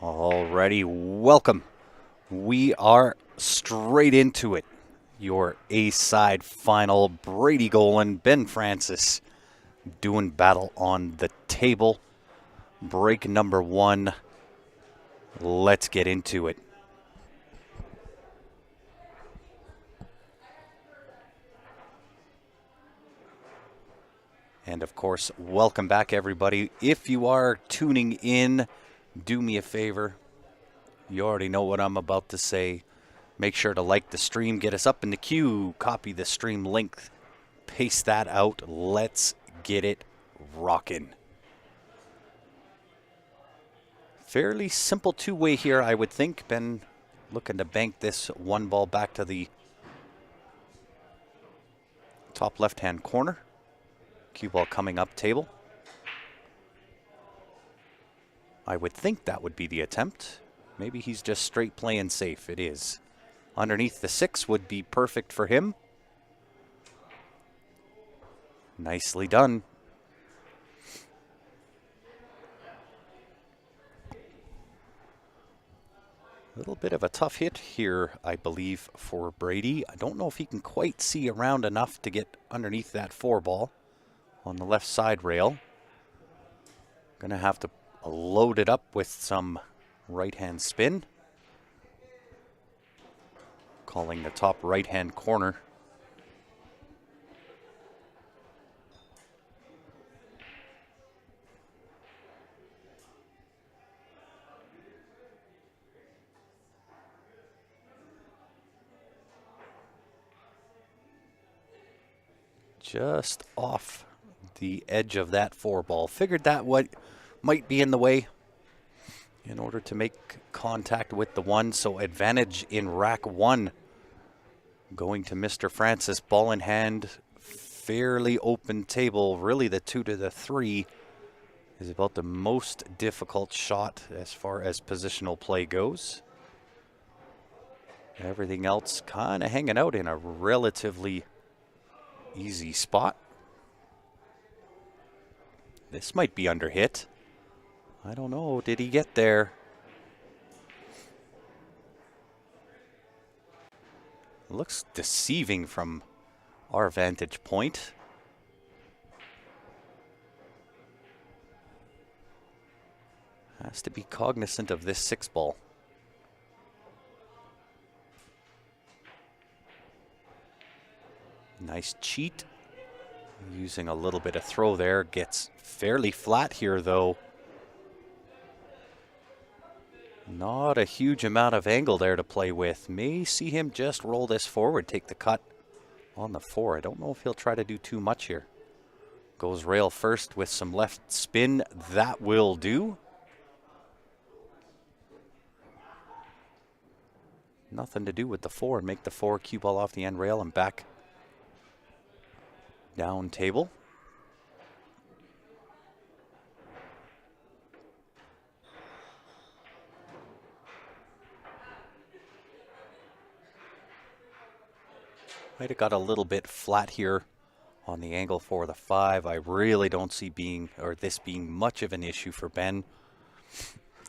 Alrighty, welcome. We are straight into it. Your A-side final, Brady Golan, Ben Francis doing battle on the table. Break number one. Let's get into it. And of course, welcome back everybody. If you are tuning in, do me a favor. You already know what I'm about to say. Make sure to like the stream, get us up in the queue, copy the stream link, paste that out. Let's get it rocking. Fairly simple two-way here, I would think. Ben looking to bank this one ball back to the top left-hand corner. Cue ball coming up table. I would think that would be the attempt. Maybe he's just straight playing safe. It is. Underneath the 6 would be perfect for him. Nicely done. A little bit of a tough hit here, I believe, for Brady. I don't know if he can quite see around enough to get underneath that 4 ball on the left side rail. Gonna have to load it up with some right-hand spin. Calling the top right-hand corner. Just off the edge of that 4 ball. Figured that what might be in the way in order to make contact with the 1. So advantage in rack 1 going to Mr. Francis. Ball in hand, fairly open table. Really the 2 to the 3 is about the most difficult shot as far as positional play goes. Everything else kind of hanging out in a relatively easy spot. This might be under hit. I don't know. Did he get there? Looks deceiving from our vantage point. Has to be cognizant of this 6 ball. Nice cheat. Using a little bit of throw there. Gets fairly flat here though. Not a huge amount of angle there to play with. May see him just roll this forward, take the cut on the 4. I don't know if he'll try to do too much here. Goes rail first with some left spin. That will do. Nothing to do with the 4 and make the 4 cue ball off the end rail and back down table. Might have got a little bit flat here on the angle for the 5. I really don't see this being much of an issue for Ben.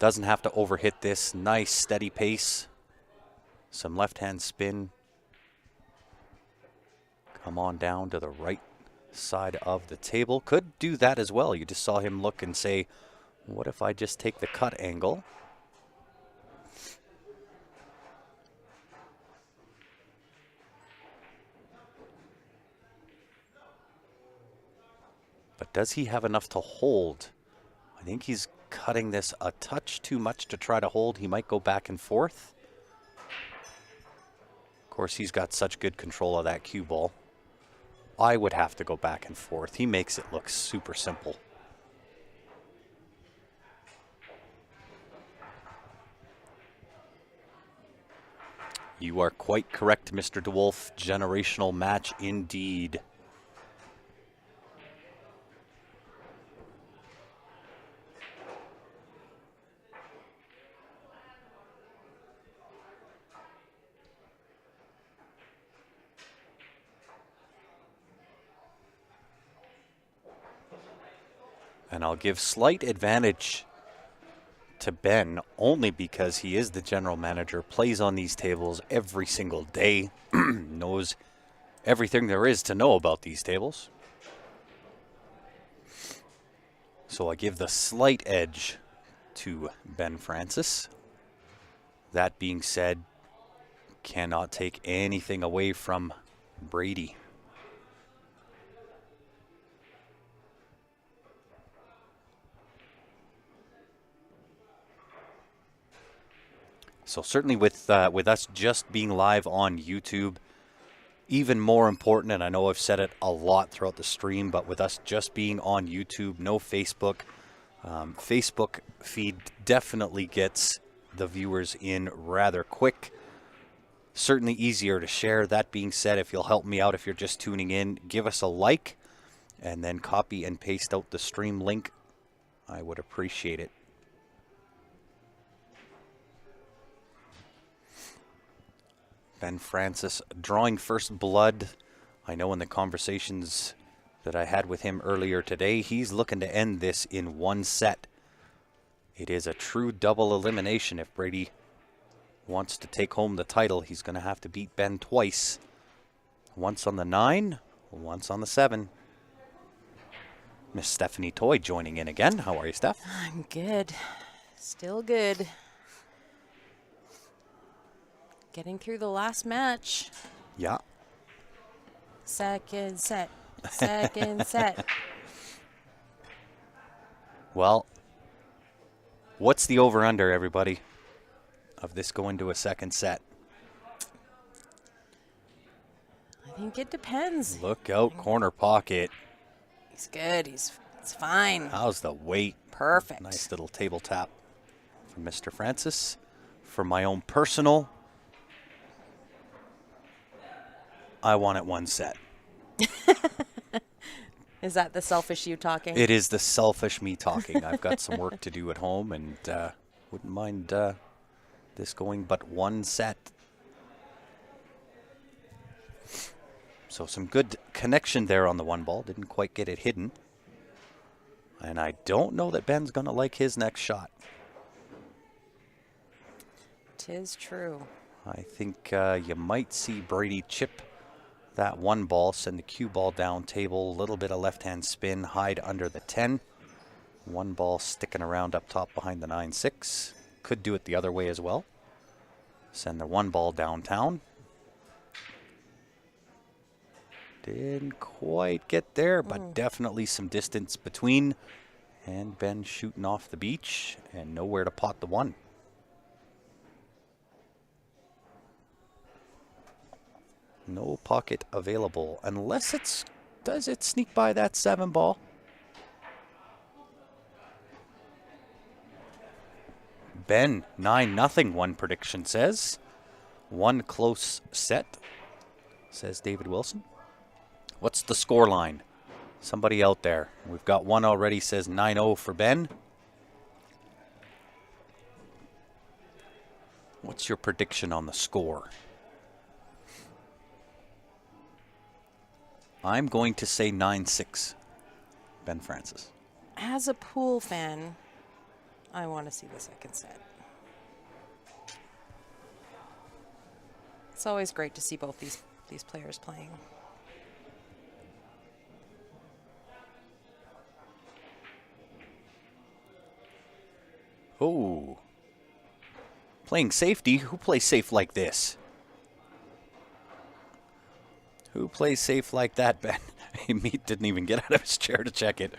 Doesn't have to overhit this. Nice steady pace. Some left-hand spin. Come on down to the right side of the table. Could do that as well. You just saw him look and say, what if I just take the cut angle? But does he have enough to hold? I think he's cutting this a touch too much to try to hold. He might go back and forth. Of course, he's got such good control of that cue ball. I would have to go back and forth. He makes it look super simple. You are quite correct, Mr. DeWolf. Generational match indeed. And I'll give slight advantage to Ben only because he is the general manager, plays on these tables every single day, knows everything there is to know about these tables. So I give the slight edge to Ben Francis. That being said, cannot take anything away from Brady. So certainly with us just being live on YouTube, even more important, and I know I've said it a lot throughout the stream, but with us just being on YouTube, no Facebook, Facebook feed definitely gets the viewers in rather quick. Certainly easier to share. That being said, if you'll help me out, if you're just tuning in, give us a like and then copy and paste out the stream link. I would appreciate it. Ben Francis drawing first blood. I know in the conversations that I had with him earlier today, he's looking to end this in one set. It is a true double elimination. If Brady wants to take home the title, he's going to have to beat Ben twice. Once on the 9, once on the 7. Miss Stephanie Toy joining in again. How are you, Steph? I'm good. Still good. Getting through the last match. Yeah. Second set. Second set. Well, what's the over-under, everybody, of this going to a second set? I think it depends. Look out, corner pocket. He's good. It's fine. How's the weight? Perfect. Nice little table tap from Mr. Francis. For my own personal, I want it one set. Is that the selfish you talking? It is the selfish me talking. I've got some work to do at home and wouldn't mind this going but one set. So some good connection there on the one ball. Didn't quite get it hidden. And I don't know that Ben's going to like his next shot. 'Tis true. I think you might see Brady chip that one ball, send the cue ball down table, a little bit of left-hand spin, hide under the 10. One ball sticking around up top behind the 9-6. Could do it the other way as well. Send the one ball downtown. Didn't quite get there, but definitely some distance between. And Ben shooting off the beach and nowhere to pot the one. No pocket available unless does it sneak by that 7 ball? Ben 9-0, one prediction says. One close set, says David Wilson. What's the score line? Somebody out there. We've got one already, says 9-0 for Ben. What's your prediction on the score? I'm going to say 9-6, Ben Francis. As a pool fan, I want to see the second set. It's always great to see both these players playing. Oh. Playing safety? Who plays safe like this? Who plays safe like that, Ben? Meat didn't even get out of his chair to check it.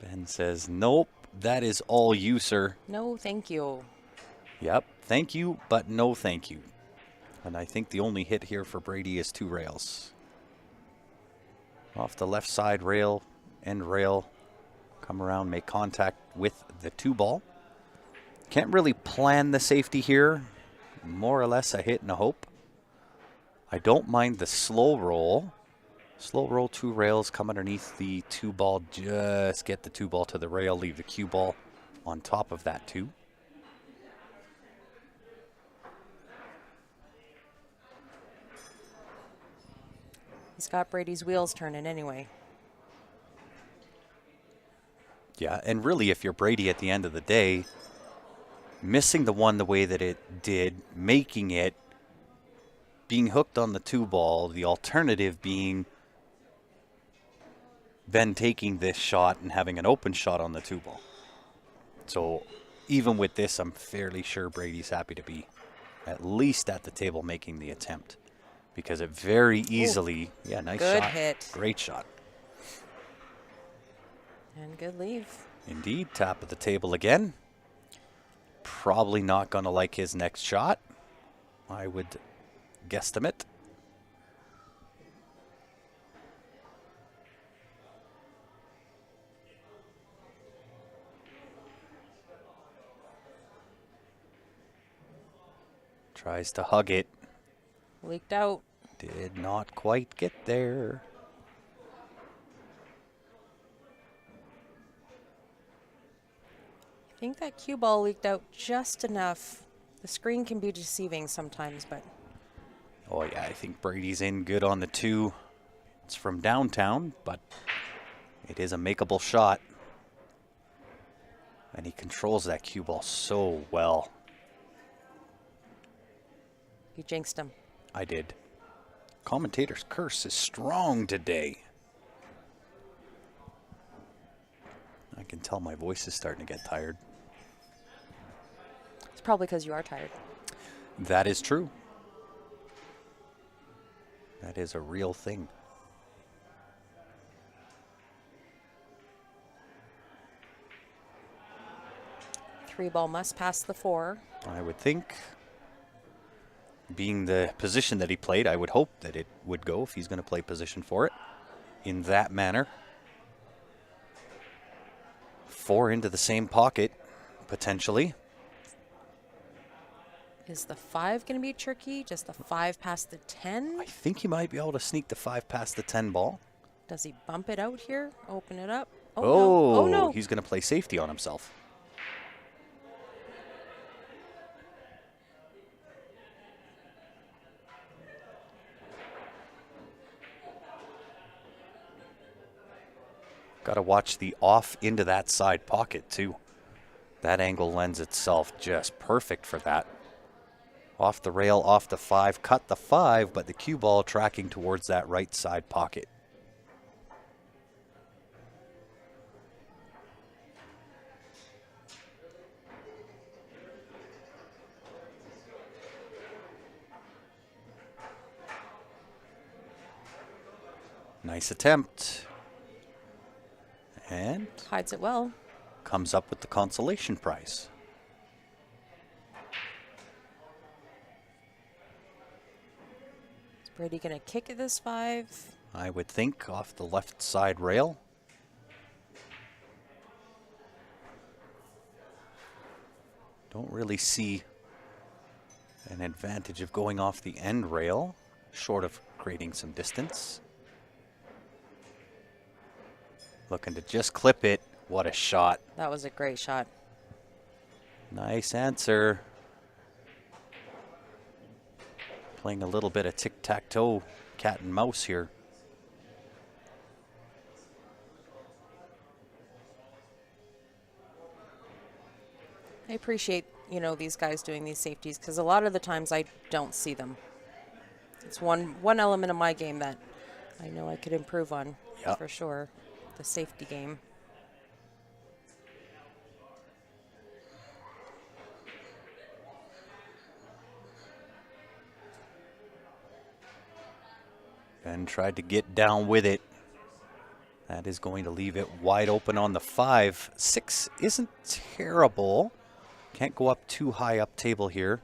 Ben says, nope, that is all you, sir. No, thank you. Yep, thank you, but no thank you. And I think the only hit here for Brady is 2 rails. Off the left side rail, end rail. Come around, make contact with the 2 ball. Can't really plan the safety here. More or less a hit and a hope. I don't mind the slow roll. Slow roll 2 rails, come underneath the 2 ball. Just get the 2 ball to the rail, leave the cue ball on top of that 2. He's got Brady's wheels turning anyway. Yeah, and really, if you're Brady at the end of the day, missing the one the way that it did, making it, being hooked on the 2 ball, the alternative being then taking this shot and having an open shot on the 2 ball. So even with this, I'm fairly sure Brady's happy to be at least at the table making the attempt, because it very easily, yeah, nice Good shot. hit. Great shot. And good leave. Indeed, top of the table again. Probably not going to like his next shot, I would guesstimate. Tries to hug it. Leaked out. Did not quite get there. I think that cue ball leaked out just enough. The screen can be deceiving sometimes, but Oh, yeah, I think Brady's in good on the 2. It's from downtown, but it is a makeable shot. And he controls that cue ball so well. you jinxed him. I did. Commentator's curse is strong today. I can tell my voice is starting to get tired. It's probably because you are tired. That is true. That is a real thing. Three ball must pass the 4. I would think, being the position that he played, I would hope that it would go if he's going to play position for it in that manner. 4 into the same pocket, potentially. Is the 5 going to be tricky? Just the 5 past the 10? I think he might be able to sneak the 5 past the 10 ball. Does he bump it out here? Open it up? Oh, Oh, no. Oh, no. He's going to play safety on himself. Got to watch the off into that side pocket, too. That angle lends itself just perfect for that. Off the rail, off the 5, cut the 5, but the cue ball tracking towards that right side pocket. Nice attempt. And Hides it well. comes up with the consolation prize. Is Brady going to kick at this 5? I would think off the left side rail. Don't really see an advantage of going off the end rail, short of creating some distance. Looking to just clip it. What a shot. That was a great shot. Nice answer. Playing a little bit of tic-tac-toe, cat and mouse here. I appreciate, these guys doing these safeties because a lot of the times I don't see them. It's one element of my game that I know I could improve on for sure. The safety game. Ben tried to get down with it. That is going to leave it wide open on the 5. 6 isn't terrible. Can't go up too high up table here.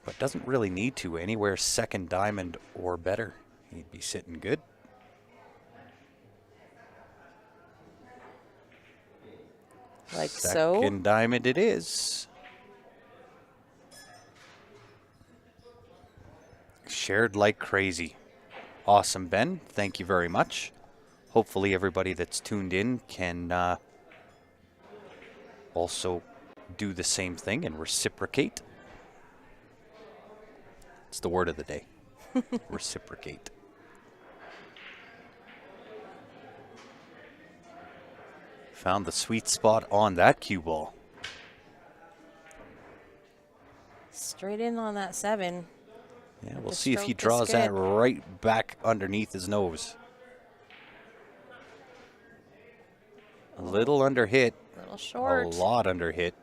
But doesn't really need to. Anywhere second diamond or better. He'd be sitting good. Like so. Second diamond it is. Shared like crazy. Awesome, Ben. Thank you very much. Hopefully everybody that's tuned in can also do the same thing and reciprocate. It's the word of the day. Reciprocate. Found the sweet spot on that cue ball. Straight in on that 7. Yeah, Have we'll to see if he stroke this draws that good. right back underneath his nose. A little under hit. A little A short. lot under hit.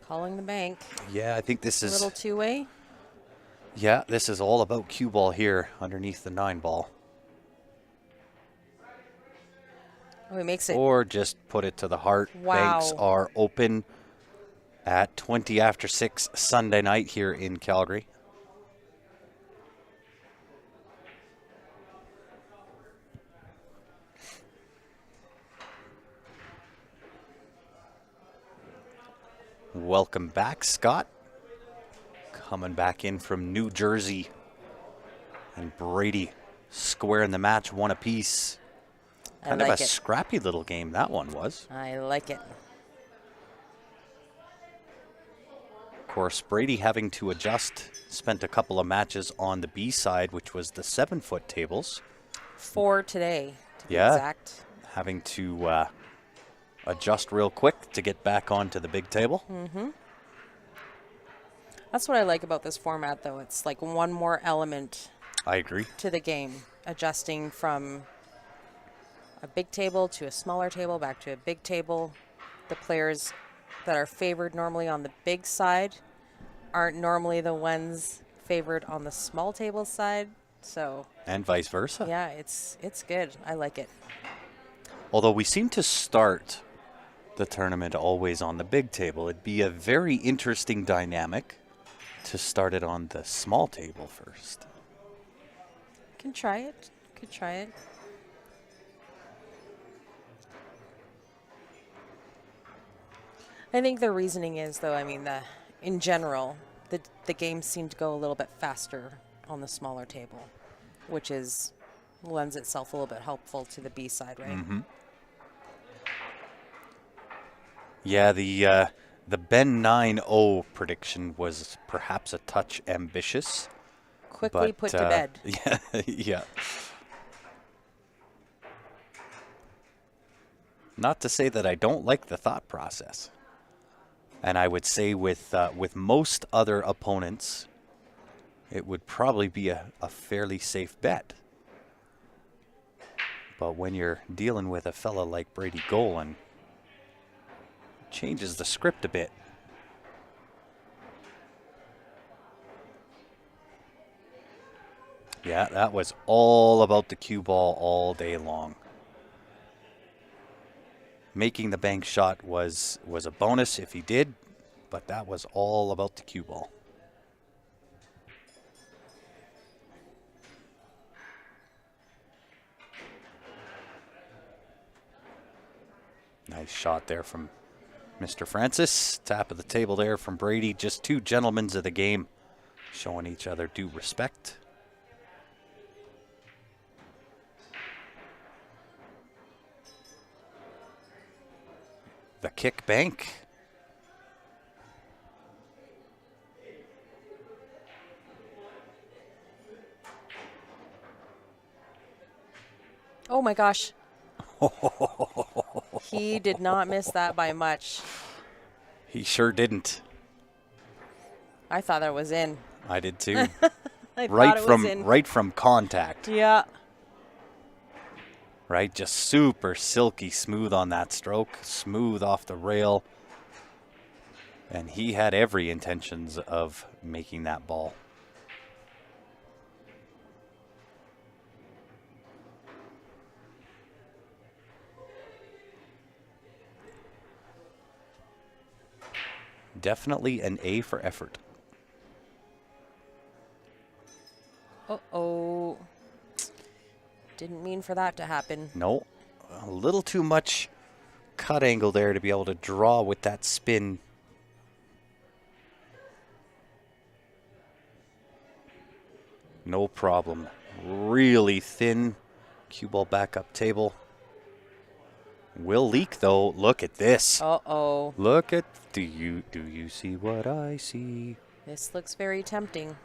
Calling the bank. Yeah, I think this A is... little two-way. Yeah, this is all about cue ball here underneath the 9 ball. Oh, he makes it. Or just put it to the heart. Wow. Banks are open at 20 after 6 Sunday night here in Calgary. Welcome back, Scott. Coming back in from New Jersey. And Brady squaring the match, 1 apiece. Kind of a scrappy little game that one was. I like it. Of course, Brady having to adjust, spent a couple of matches on the B side, which was the 7-foot tables. 4 today, to be Yeah. exact. Having to adjust real quick to get back onto the big table. Mm-hmm. That's what I like about this format, though. It's like one more element I agree. to the game, adjusting from a big table to a smaller table, back to a big table. The players that are favored normally on the big side aren't normally the ones favored on the small table side. So, And vice versa. yeah, it's good. I like it. Although we seem to start the tournament always on the big table, it'd be a very interesting dynamic to start it on the small table first. Can try it. Could try it. I think the reasoning is, though, I mean, in general, the games seem to go a little bit faster on the smaller table, which lends itself a little bit helpful to the B side, right? Mm-hmm. Yeah, the Ben 9-0 prediction was perhaps a touch ambitious. Quickly put to bed. Yeah, yeah. Not to say that I don't like the thought process. And I would say with most other opponents, it would probably be a fairly safe bet. But when you're dealing with a fella like Brady Golan, it changes the script a bit. Yeah, that was all about the cue ball all day long. Making the bank shot was a bonus if he did, but that was all about the cue ball. Nice shot there from Mr. Francis. Tap of the table there from Brady. Just 2 gentlemen of the game showing each other due respect. The kick bank. Oh my gosh. He did not miss that by much. He sure didn't. I thought that was in. I did too. I thought it was in. Right from contact. Yeah. Right, just super silky smooth on that stroke, smooth off the rail. And he had every intentions of making that ball. Definitely an A for effort. Uh-oh. Didn't mean for that to happen. No, a little too much cut angle there to be able to draw with that spin. No problem. Really thin cue ball backup table. Will leak though. Look at this. Uh-oh. Look at, do you see what I see? This looks very tempting.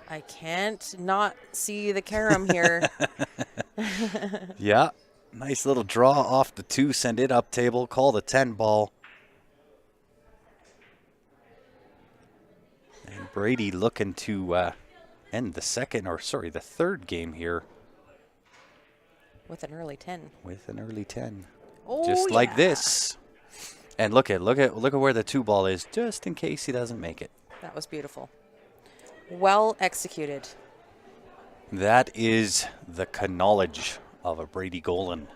I can't not see the carom here. Yeah. Nice little draw off the 2, send it up table, call the 10 ball. And Brady looking to end the third game here. With an early 10. With an early 10. Oh, Just yeah. like this. And look at where the 2 ball is, just in case he doesn't make it. That was beautiful. Well executed. That is the knowledge of a Brady Golan.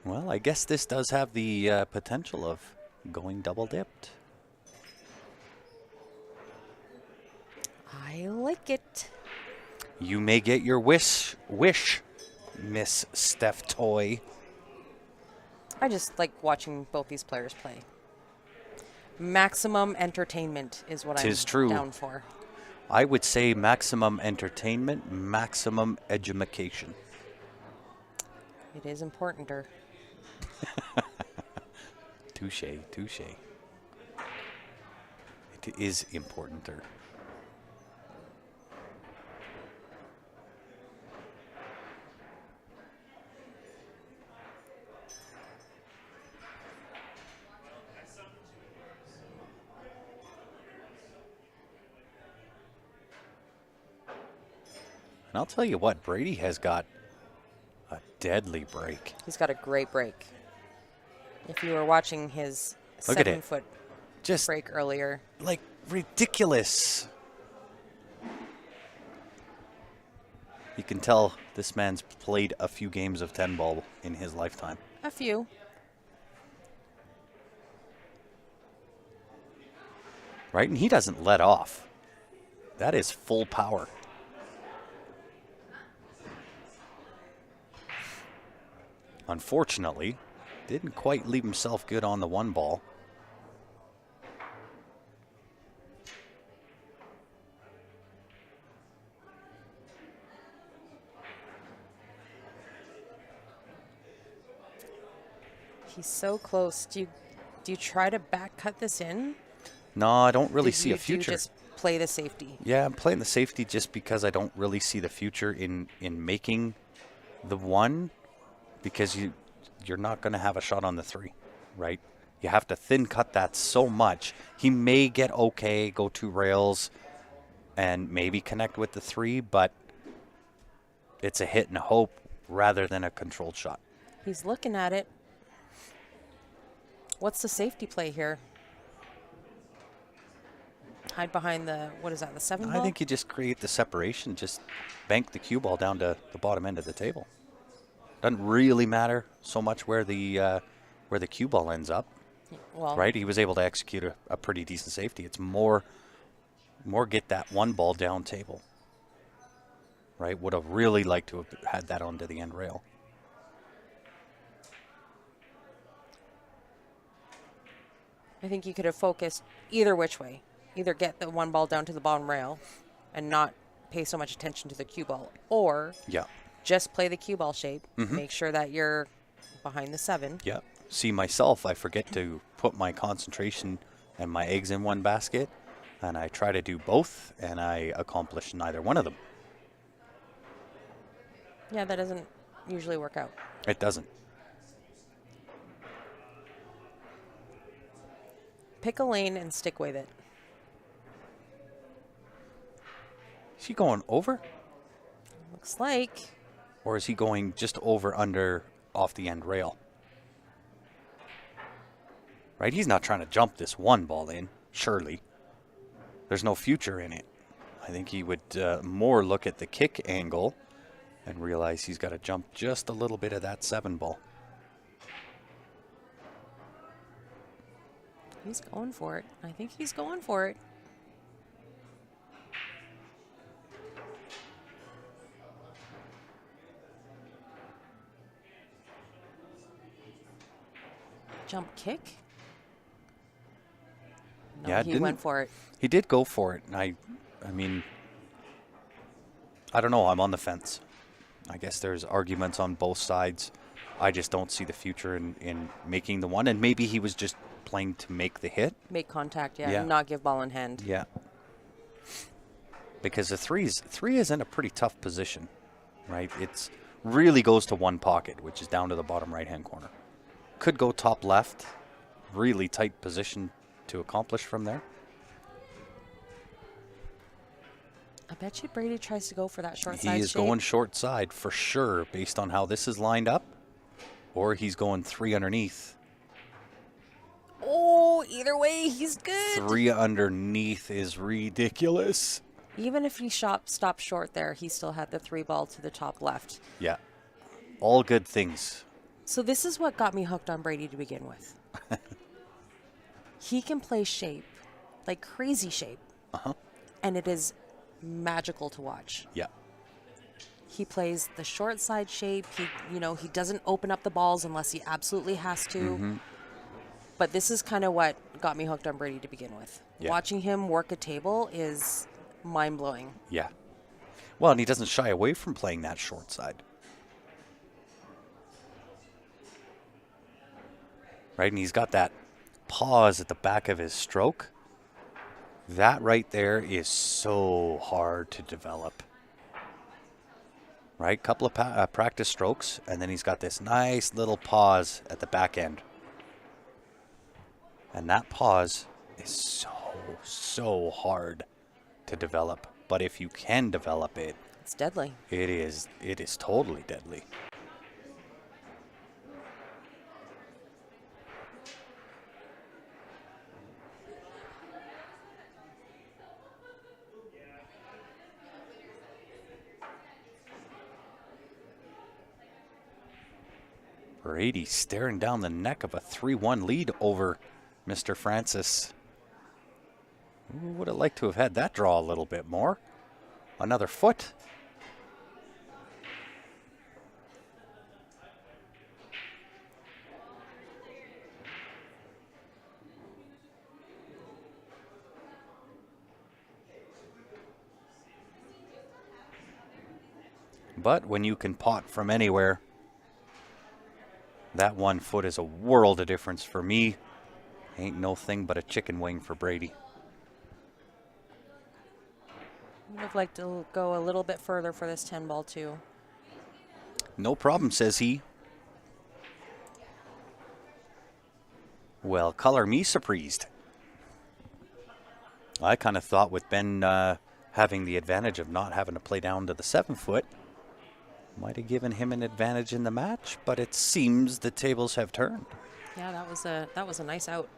Well, I guess this does have the potential of going double dipped. I like it. You may get your wish, Miss Steph Toy. I just like watching both these players play. Maximum entertainment is what I'm true. down for. I would say maximum entertainment, maximum education. It is importanter. Touche. It is importanter. And I'll tell you what, Brady has got a deadly break. He's got a great break. If you were watching his Look at it. 7-foot Just break earlier. like ridiculous. You can tell this man's played a few games of 10 ball in his lifetime. A few. Right? And he doesn't let off. That is full power. Unfortunately, didn't quite leave himself good on the 1 ball. He's so close. Do you try to back cut this in? No, I don't really Do see you a future. just play the safety? Yeah, I'm playing the safety just because I don't really see the future in making the 1, because you're not going to have a shot on the 3, right? You have to thin cut that so much. He may get okay, go 2 rails, and maybe connect with the 3, but it's a hit and a hope rather than a controlled shot. He's looking at it. What's the safety play here? Hide behind the, what is that, the 7 ball? I think you just create the separation, just bank the cue ball down to the bottom end of the table. Doesn't really matter so much where the cue ball ends up. Well, Right? He was able to execute a pretty decent safety. It's more get that 1 ball down table. Right? Would have really liked to have had that onto the end rail. I think you could have focused either which way. Either get the 1 ball down to the bottom rail and not pay so much attention to the cue ball, or Yeah. just play the cue ball shape. Make sure that you're behind the 7. Yeah. See, myself, I forget to put my concentration and my eggs in one basket, and I try to do both, and I accomplish neither one of them. Yeah, that doesn't usually work out. It doesn't. Pick a lane and stick with it. Is he going over? Looks like. Or is he going just over, under, off the end rail? Right? He's not trying to jump this 1 ball in, surely. There's no future in it. I think he would more look at the kick angle and realize he's got to jump just a little bit of that 7 ball. He's going for it. I think he's going for it. Jump kick. No, Yeah, he went for it. He did go for it. And I mean, I don't know. I'm on the fence. I guess there's arguments on both sides. I just don't see the future in making the one. And maybe he was just playing to make the hit. Make contact, yeah, Yeah. and not give ball in hand. Yeah. Because the three is in a pretty tough position, right? It's really goes to one pocket, which is down to the bottom right-hand corner. Could go top left. Really tight position to accomplish from there. I bet you Brady tries to go for that short He side is shape. going short side for sure, based on how this is lined up. Or he's going 3 underneath. Oh, either way, he's good. 3 underneath is ridiculous. Even if he stopped short there, he still had the 3 ball to the top left. Yeah. All good things. So this is what got me hooked on Brady to begin with. He can play shape, like crazy shape. Uh-huh. And it is magical to watch. Yeah. He plays the short side shape. He doesn't open up the balls unless he absolutely has to. Mm-hmm. But this is kind of what got me hooked on Brady to begin with. Yeah. Watching him work a table is mind-blowing. Yeah. Well, and he doesn't shy away from playing that short side. Right, and he's got that pause at the back of his stroke. That right there is so hard to develop. Right, couple of practice strokes, and then he's got this nice little pause at the back end. And that pause is so hard to develop. But if you can develop it, It's deadly. it is totally deadly. Brady staring down the neck of a 3-1 lead over Mr. Francis. Would have liked to have had that draw a little bit more. Another foot. But when you can pot from anywhere, that 1 foot is a world of difference for me. Ain't no thing but a chicken wing for Brady. Would have liked to go a little bit further for this 10 ball too. No problem, says he. Well, color me surprised. I kind of thought with Ben having the advantage of not having to play down to the 7 foot, might have given him an advantage in the match, but it seems the tables have turned. Yeah, that was a nice out.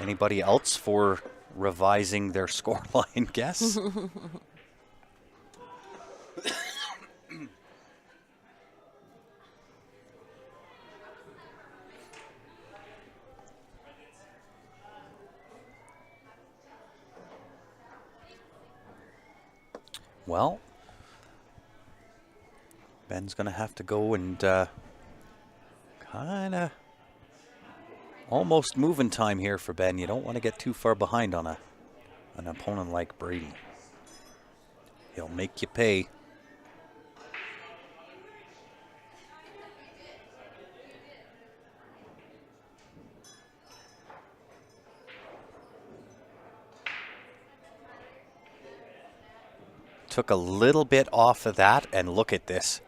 Anybody else for revising their scoreline guess? Well, Ben's going to have to go and kind of almost moving time here for Ben. You don't want to get too far behind on an opponent like Brady. He'll make you pay. Took a little bit off of that, and look at this.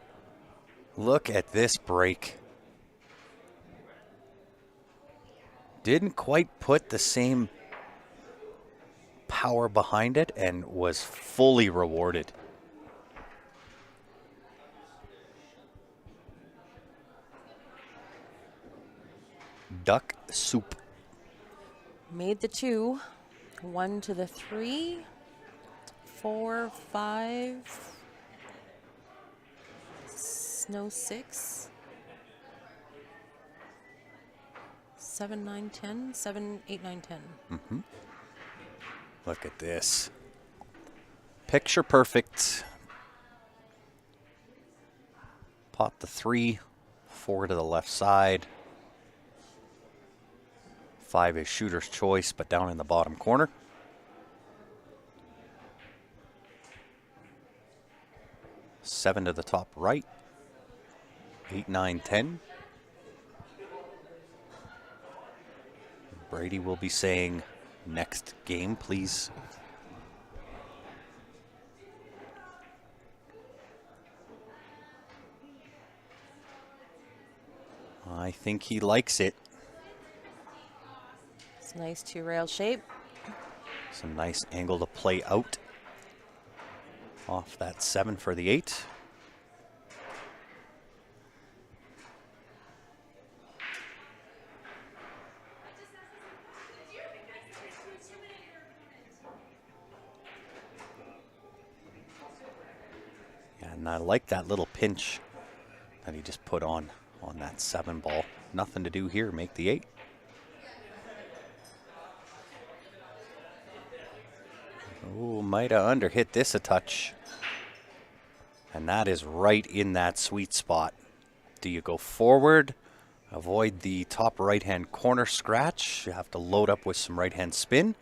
Look at this break. Didn't quite put the same power behind it and was fully rewarded. Duck soup. Made the 2, 1 to the 3, 4, 5, no 6, 7, 9, 10, 7, 8, 9, 10. Mm-hmm. Look at this. Picture perfect. Pot the 3, 4 to the left side. 5 is shooter's choice, but down in the bottom corner. Seven to the top right. 8, 9, 10. Brady will be saying, next game, please. I think he likes it. It's a nice 2-rail shape. Some nice angle to play out. Off that 7 for the 8. And I like that little pinch that he just put on that 7 ball. Nothing to do here, make the 8. Oh, might have underhit this a touch. And that is right in that sweet spot. Do you go forward, avoid the top right-hand corner scratch? You have to load up with some right-hand spin.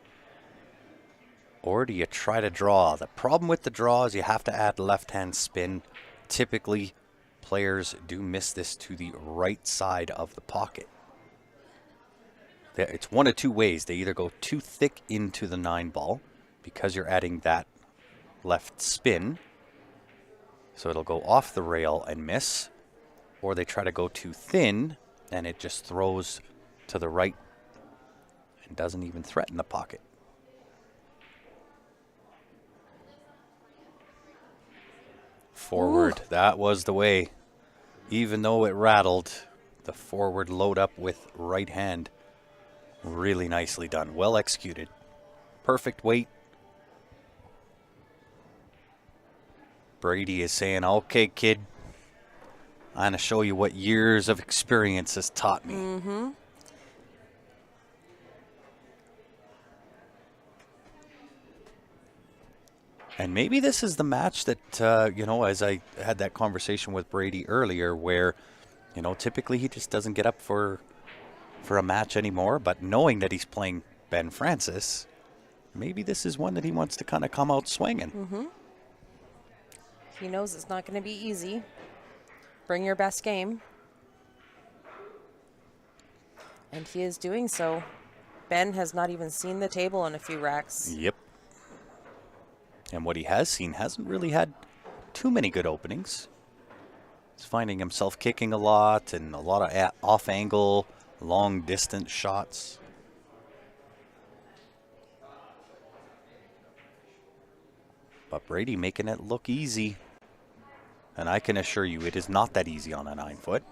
Or do you try to draw? The problem with the draw is you have to add left-hand spin. Typically, players do miss this to the right side of the pocket. It's one of two ways. They either go too thick into the 9 ball because you're adding that left spin, so it'll go off the rail and miss, or they try to go too thin and it just throws to the right and doesn't even threaten the pocket. Forward, that was the way. Even though it rattled, the forward load up with right hand. Really nicely done, well executed. Perfect weight. Brady is saying, okay, kid, I'm going to show you what years of experience has taught me. Mm-hmm. And maybe this is the match that, as I had that conversation with Brady earlier, where, typically he just doesn't get up for a match anymore. But knowing that he's playing Ben Francis, maybe this is one that he wants to kind of come out swinging. Mm-hmm. He knows it's not going to be easy. Bring your best game. And he is doing so. Ben has not even seen the table in a few racks. Yep. And what he has seen hasn't really had too many good openings. He's finding himself kicking a lot and a lot of off-angle, long-distance shots. But Brady making it look easy. And I can assure you it is not that easy on a 9-foot.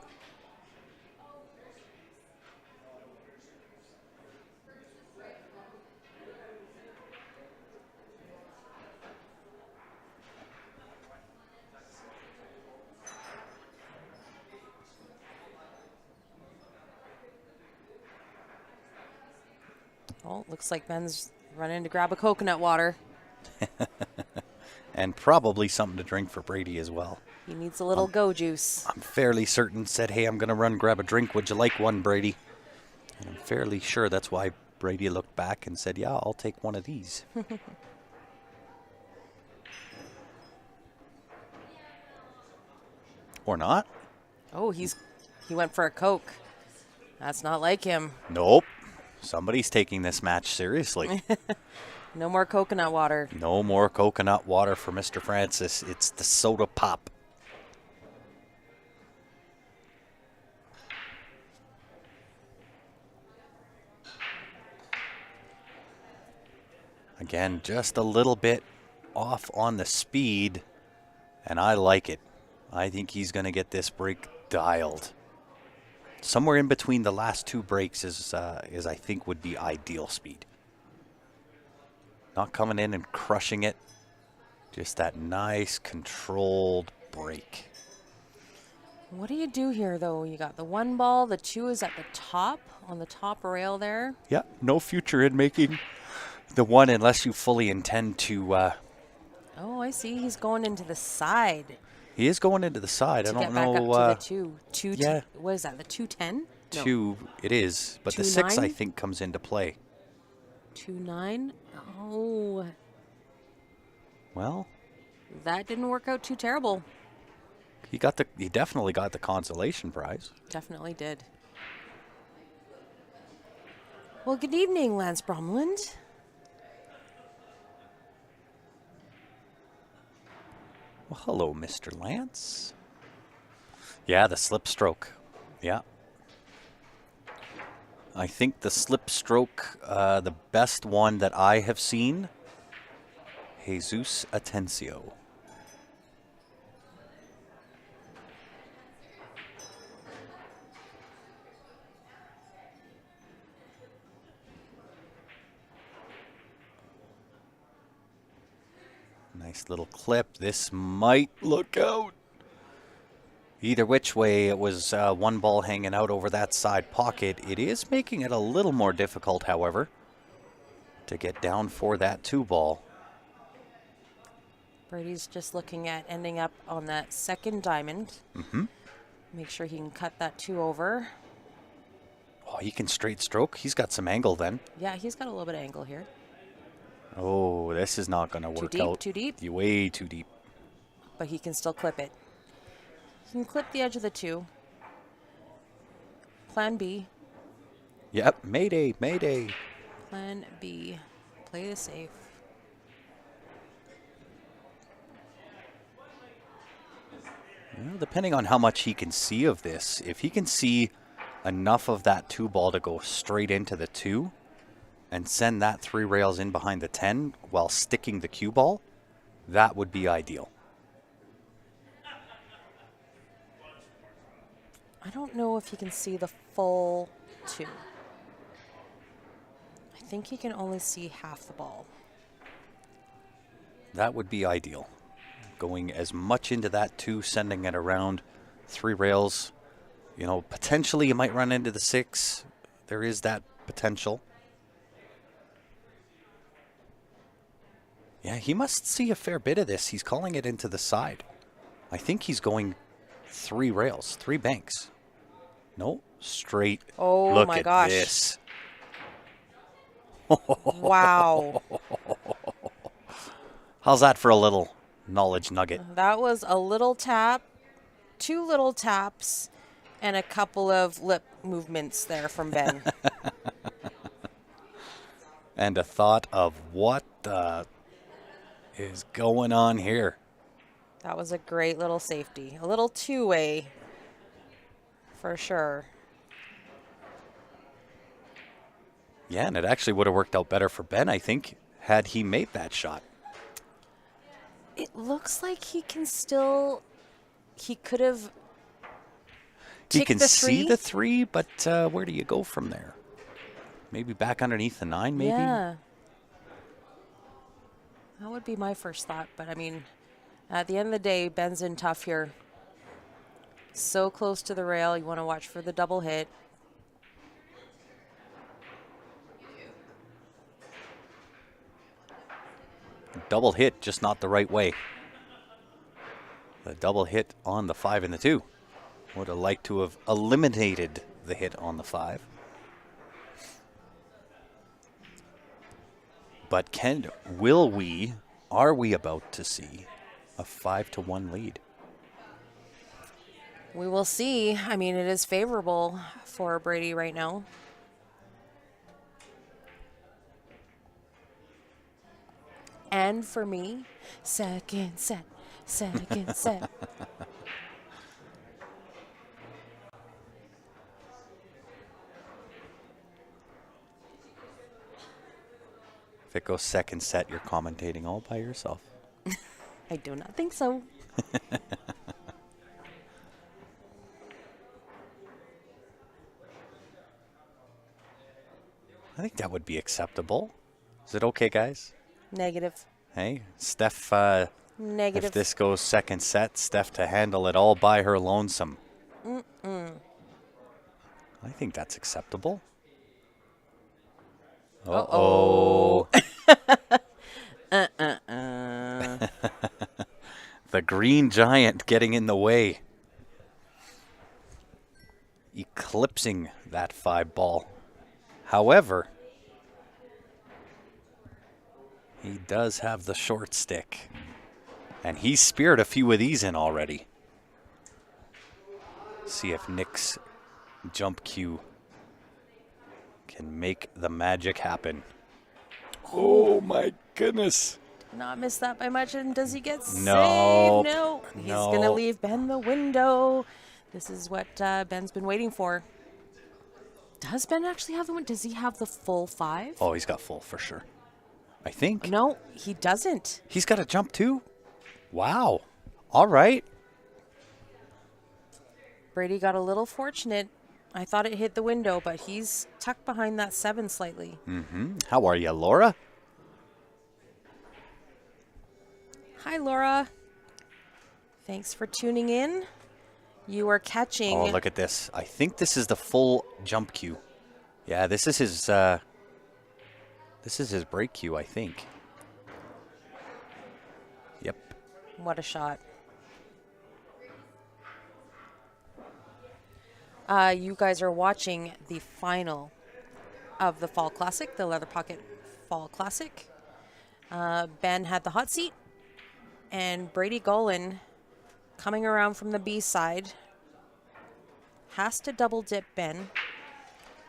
Oh, looks like Ben's running to grab a coconut water. And probably something to drink for Brady as well. He needs a little go juice. I'm fairly certain said, hey, I'm going to run grab a drink. Would you like one, Brady? And I'm fairly sure that's why Brady looked back and said, yeah, I'll take one of these. Or not. Oh, he went for a Coke. That's not like him. Nope. Somebody's taking this match seriously. No more coconut water. No more coconut water for Mr. Francis. It's the soda pop. Again, just a little bit off on the speed, and I like it. I think he's going to get this break dialed. Somewhere in between the last 2 breaks is I think would be ideal speed. Not coming in and crushing it. Just that nice controlled break. What do you do here, though? You got the 1 ball. The 2 is at the top, on the top rail there. Yeah, no future in making the 1 unless you fully intend to. Oh, I see. He's going into the side. He is going into the side. I don't know. To get back up to the 2. Yeah. What is that, the 210? No. 2, it is, but the 6 I 2-9? think comes into play. 2-9. Oh, Well, that didn't work out too terrible. he definitely got the consolation prize. Definitely did. Well, good evening, Lance Bromland. Well, hello, Mr. Lance. Yeah, the slip stroke. Yeah. I think the slip stroke, the best one that I have seen, Jesus Atencio. Nice little clip. This might look out. Either which way, it was one ball hanging out over that side pocket. It is making it a little more difficult, however, to get down for that 2 ball. Brady's just looking at ending up on that second diamond. Mm-hmm. Make sure he can cut that 2 over. Oh, he can straight stroke. He's got some angle then. Yeah, he's got a little bit of angle here. Oh, this is not going to work out. Too deep? Way too deep. But he can still clip it. He can clip the edge of the 2. Plan B. Yep, mayday, mayday. Plan B. Play it safe. Well, depending on how much he can see of this, if he can see enough of that 2 ball to go straight into the 2 and send that 3 rails in behind the 10 while sticking the cue ball, that would be ideal. I don't know if he can see the full 2. I think he can only see half the ball. That would be ideal. Going as much into that 2, sending it around 3 rails. You know, potentially you might run into the 6. There is that potential. Yeah, he must see a fair bit of this. He's calling it into the side. I think he's going 3 rails, 3 banks. No, straight. Oh, Look my at gosh. this. Wow. How's that for a little knowledge nugget? That was a little tap, 2 little taps, and a couple of lip movements there from Ben. And a thought of what is going on here. That was a great little safety. A little 2-way for sure. Yeah, and it actually would have worked out better for Ben, I think, had he made that shot. It looks like he can still, he could have He ticked can the see 3. the 3, but where do you go from there? Maybe back underneath the 9, maybe? Yeah. That would be my first thought. But, I mean, at the end of the day, Ben's in tough here. So close to the rail. You want to watch for the double hit. Double hit, just not the right way. The double hit on the 5 and the 2. Would have liked to have eliminated the hit on the 5. But are we about to see a 5-1 lead? We will see. I mean, it is favorable for Brady right now. And for me, second set. If it goes second set, you're commentating all by yourself. I do not think so. I think that would be acceptable. Is it okay, guys? Negative. Hey, Steph, Negative. if this goes second set, Steph to handle it all by her lonesome. I think that's acceptable. Uh-oh. The green giant getting in the way. Eclipsing that 5 ball. However, he does have the short stick. And he's speared a few of these in already. See if Nick's jump cue can make the magic happen. Oh my goodness. Did not miss that by much. And does he get Nope. saved? No. He's going to leave Ben the window. This is what Ben's been waiting for. Does Ben actually have the one? Does he have the full 5? Oh, he's got full for sure. I think. No, he doesn't. He's got a jump too? Wow. All right. Brady got a little fortunate. I thought it hit the window, but he's tucked behind that 7 slightly. Mm-hmm. How are you, Laura? Hi, Laura. Thanks for tuning in. You are catching. Oh, look at this. I think this is the full jump cue. Yeah, this is his break cue, I think. Yep. What a shot. You guys are watching the final of the Fall Classic, the Leather Pocket Fall Classic. Ben had the hot seat, and Brady Golan, coming around from the B side, has to double dip Ben.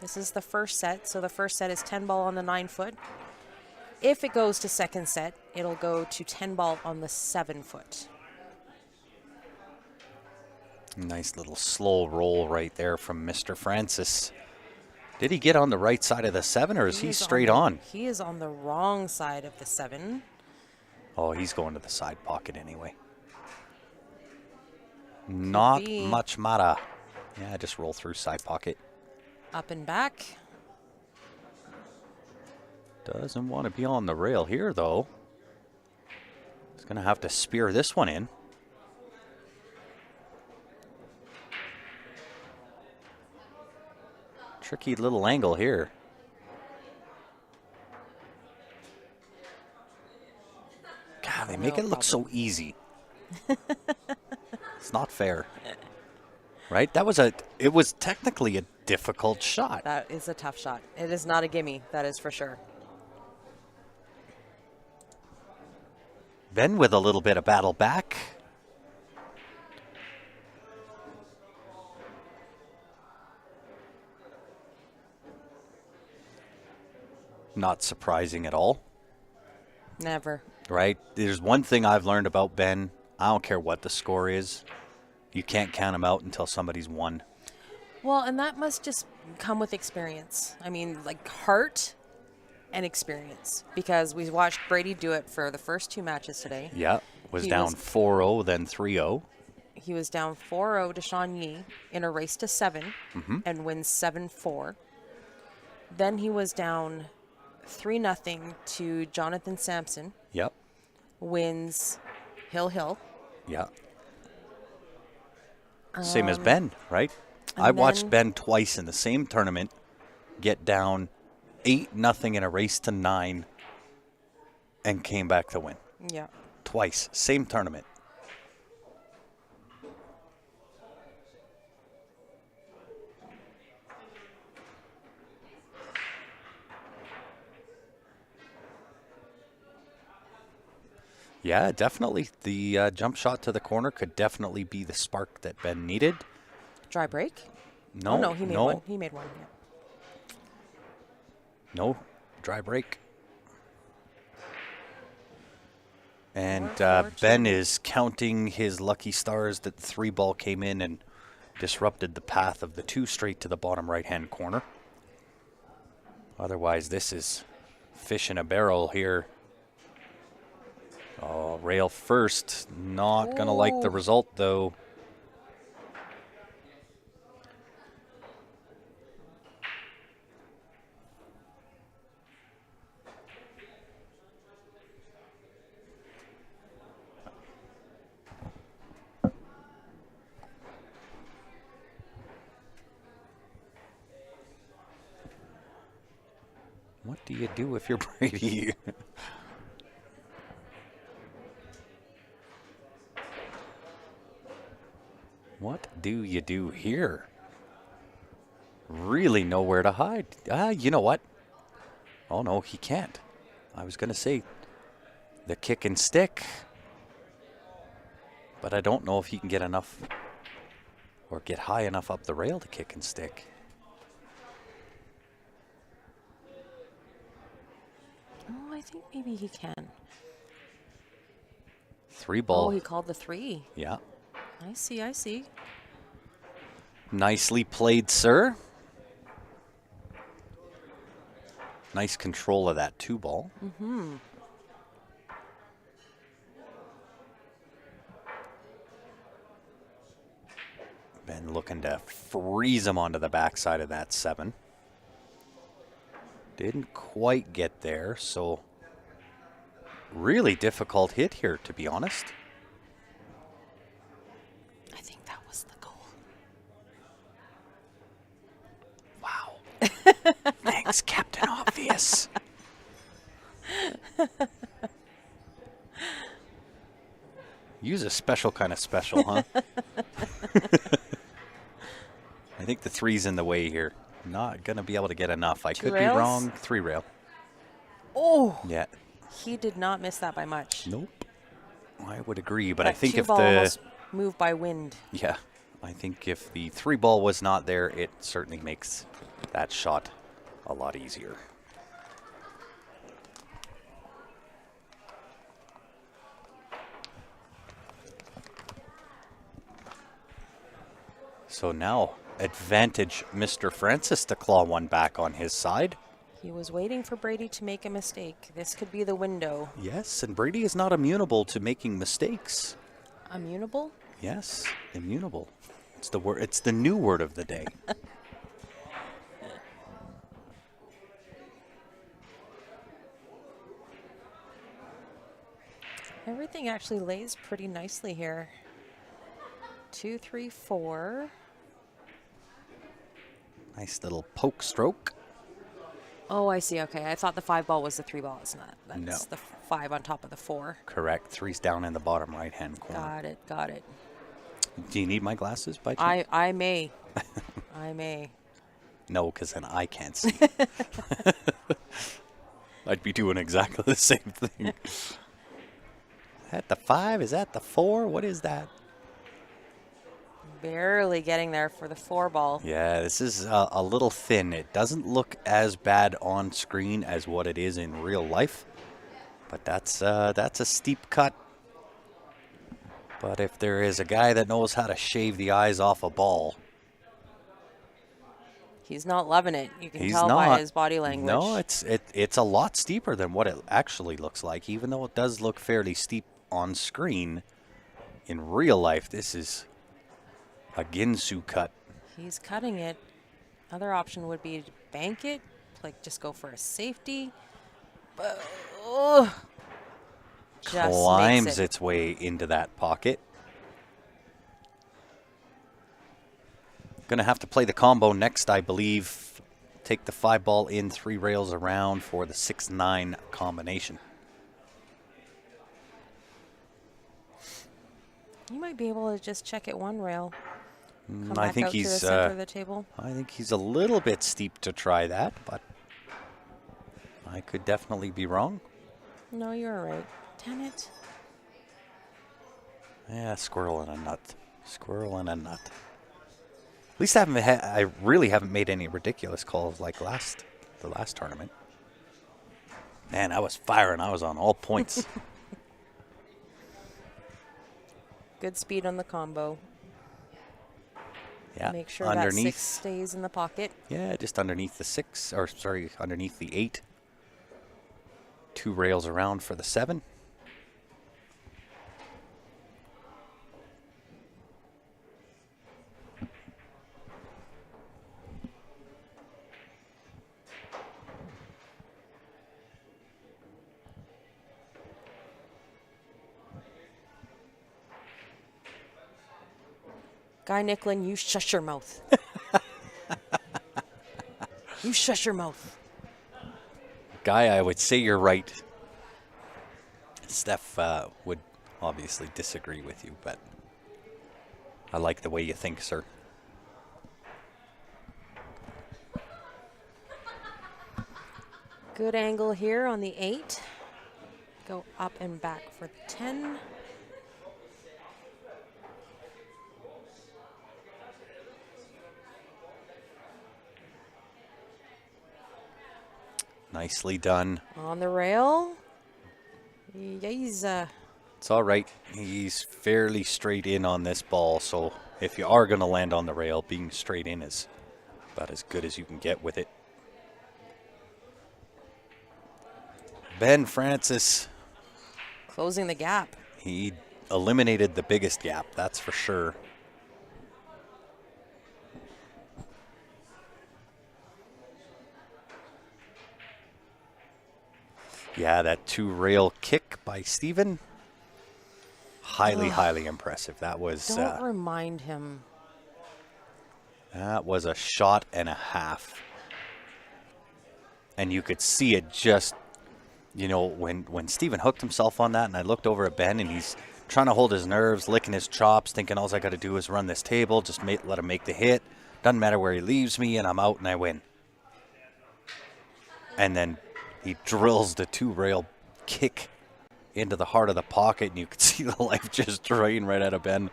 This is the first set, so the first set is 10 ball on the 9 foot. If it goes to second set, it'll go to 10 ball on the 7 foot. Nice little slow roll right there from Mr. Francis. Did he get on the right side of the 7, or is he straight on? He is on the wrong side of the 7. Oh, he's going to the side pocket anyway. Not much matter. Yeah, just roll through side pocket. Up and back. Doesn't want to be on the rail here, though. He's going to have to spear this one in. Tricky little angle here. God, they make it look so easy. It's not fair. Right? It was technically a difficult shot. That is a tough shot. It is not a gimme, that is for sure. Ben with a little bit of battle back. Not surprising at all. Never. Right? There's one thing I've learned about Ben. I don't care what the score is. You can't count him out until somebody's won. Well, and that must just come with experience. I mean, like heart and experience. Because we watched Brady do it for the first 2 matches today. Yeah. Was down 4-0, then 3-0. He was down 4-0 to Sean Yee in a race to 7 and wins 7-4. Then he was down 3-0 to Jonathan Sampson. Yep. Wins Hill. Yeah. Same as Ben, right? I watched Ben twice in the same tournament get down 8-0 in a race to 9 and came back to win. Yeah. Twice. Same tournament. Yeah, definitely. The jump shot to the corner could definitely be the spark that Ben needed. Dry break? No. Oh, no, he made one. He made one, yeah. No, dry break. And Ben is counting his lucky stars that the 3 ball came in and disrupted the path of the 2 straight to the bottom right-hand corner. Otherwise, this is fish in a barrel here. Oh, rail first. Not going to like the result, though. What do you do if you're Brady? What do you do here? really nowhere to hide. You know what? Oh, no, he can't. I was going to say the kick and stick, but I don't know if he can get enough or get high enough up the rail to kick and stick. Oh, I think maybe he can. 3 ball. Oh, he called the 3. Yeah. I see, I see. Nicely played, sir. Nice control of that 2 ball. Mm-hmm. Ben looking to freeze him onto the backside of that 7. Didn't quite get there, so really difficult hit here, to be honest. I think that was the goal. Wow. Thanks, Captain Obvious. Use a special kind of special, huh? I think the 3's in the way here. Not going to be able to get enough. I could be rails? wrong. 3 rail. Oh! Yeah. He did not miss that by much. Nope. I would agree, but That I think 2 if ball the... almost moved by wind. Yeah. I think if the 3 ball was not there, it certainly makes that shot a lot easier. So now, advantage Mr. Francis to claw one back on his side. He was waiting for Brady to make a mistake. This could be the window. Yes, and Brady is not immutable to making mistakes. Immutable? Yes, immutable. It's the word. It's the new word of the day. Everything actually lays pretty nicely here. 2, 3, 4. Nice little poke stroke. Oh, I see. Okay. I thought the 5 ball was the 3 ball. It's not. That's No. the 5 on top of the 4. Correct. 3's down in the bottom right-hand corner. Got it. Got it. Do you need my glasses by chance? I may. I may. No, because then I can't see. I'd be doing exactly the same thing. At the 5? Is that the 4? What is that? Barely getting there for the 4 ball. Yeah, this is a little thin. It doesn't look as bad on screen as what it is in real life, but that's a steep cut. But if there is a guy that knows how to shave the eyes off a ball, He's not loving it. You can he's tell not. by his body language. No, it's a lot steeper than what it actually looks like. Even though it does look fairly steep on screen, in real life, this is a Ginsu cut. He's cutting it. Other option would be to bank it, like just go for a safety. But, just Climbs makes it. its way into that pocket. Going to have to play the combo next, I believe. Take the 5 ball in, 3 rails around for the 6-9 combination. You might be able to just check it 1 rail. Come I back think out to the he's center of the table. I think he's a little bit steep to try that, but I could definitely be wrong. No, you're right. Damn it. Yeah, squirrel in a nut. Squirrel in a nut. At least I really haven't made any ridiculous calls like the last tournament. Man, I was firing. I was on all points. Good speed on the combo. Yeah, Make sure underneath. that 6 stays in the pocket. Yeah, just underneath the 6, or sorry, underneath the 8. 2 rails around for the 7. Guy Nicklin, you shush your mouth. You shush your mouth. Guy, I would say you're right. Steph would obviously disagree with you, but I like the way you think, sir. Good angle here on the 8. Go up and back for 10. Nicely done. On the rail. Yes. It's all right. He's fairly straight in on this ball, so if you are going to land on the rail, being straight in is about as good as you can get with it. Ben Francis. Closing the gap. He eliminated the biggest gap, that's for sure. Yeah, that 2-rail kick by Steven. Highly impressive. That was Don't remind him. that was a shot and a half. And you could see it just, you know, when Steven hooked himself on that, and I looked over at Ben, and he's trying to hold his nerves, licking his chops, thinking all I got to do is run this table, just let him make the hit. Doesn't matter where he leaves me, and I'm out and I win. And then he drills the 2-rail kick into the heart of the pocket, and you could see the life just drain right out of Ben.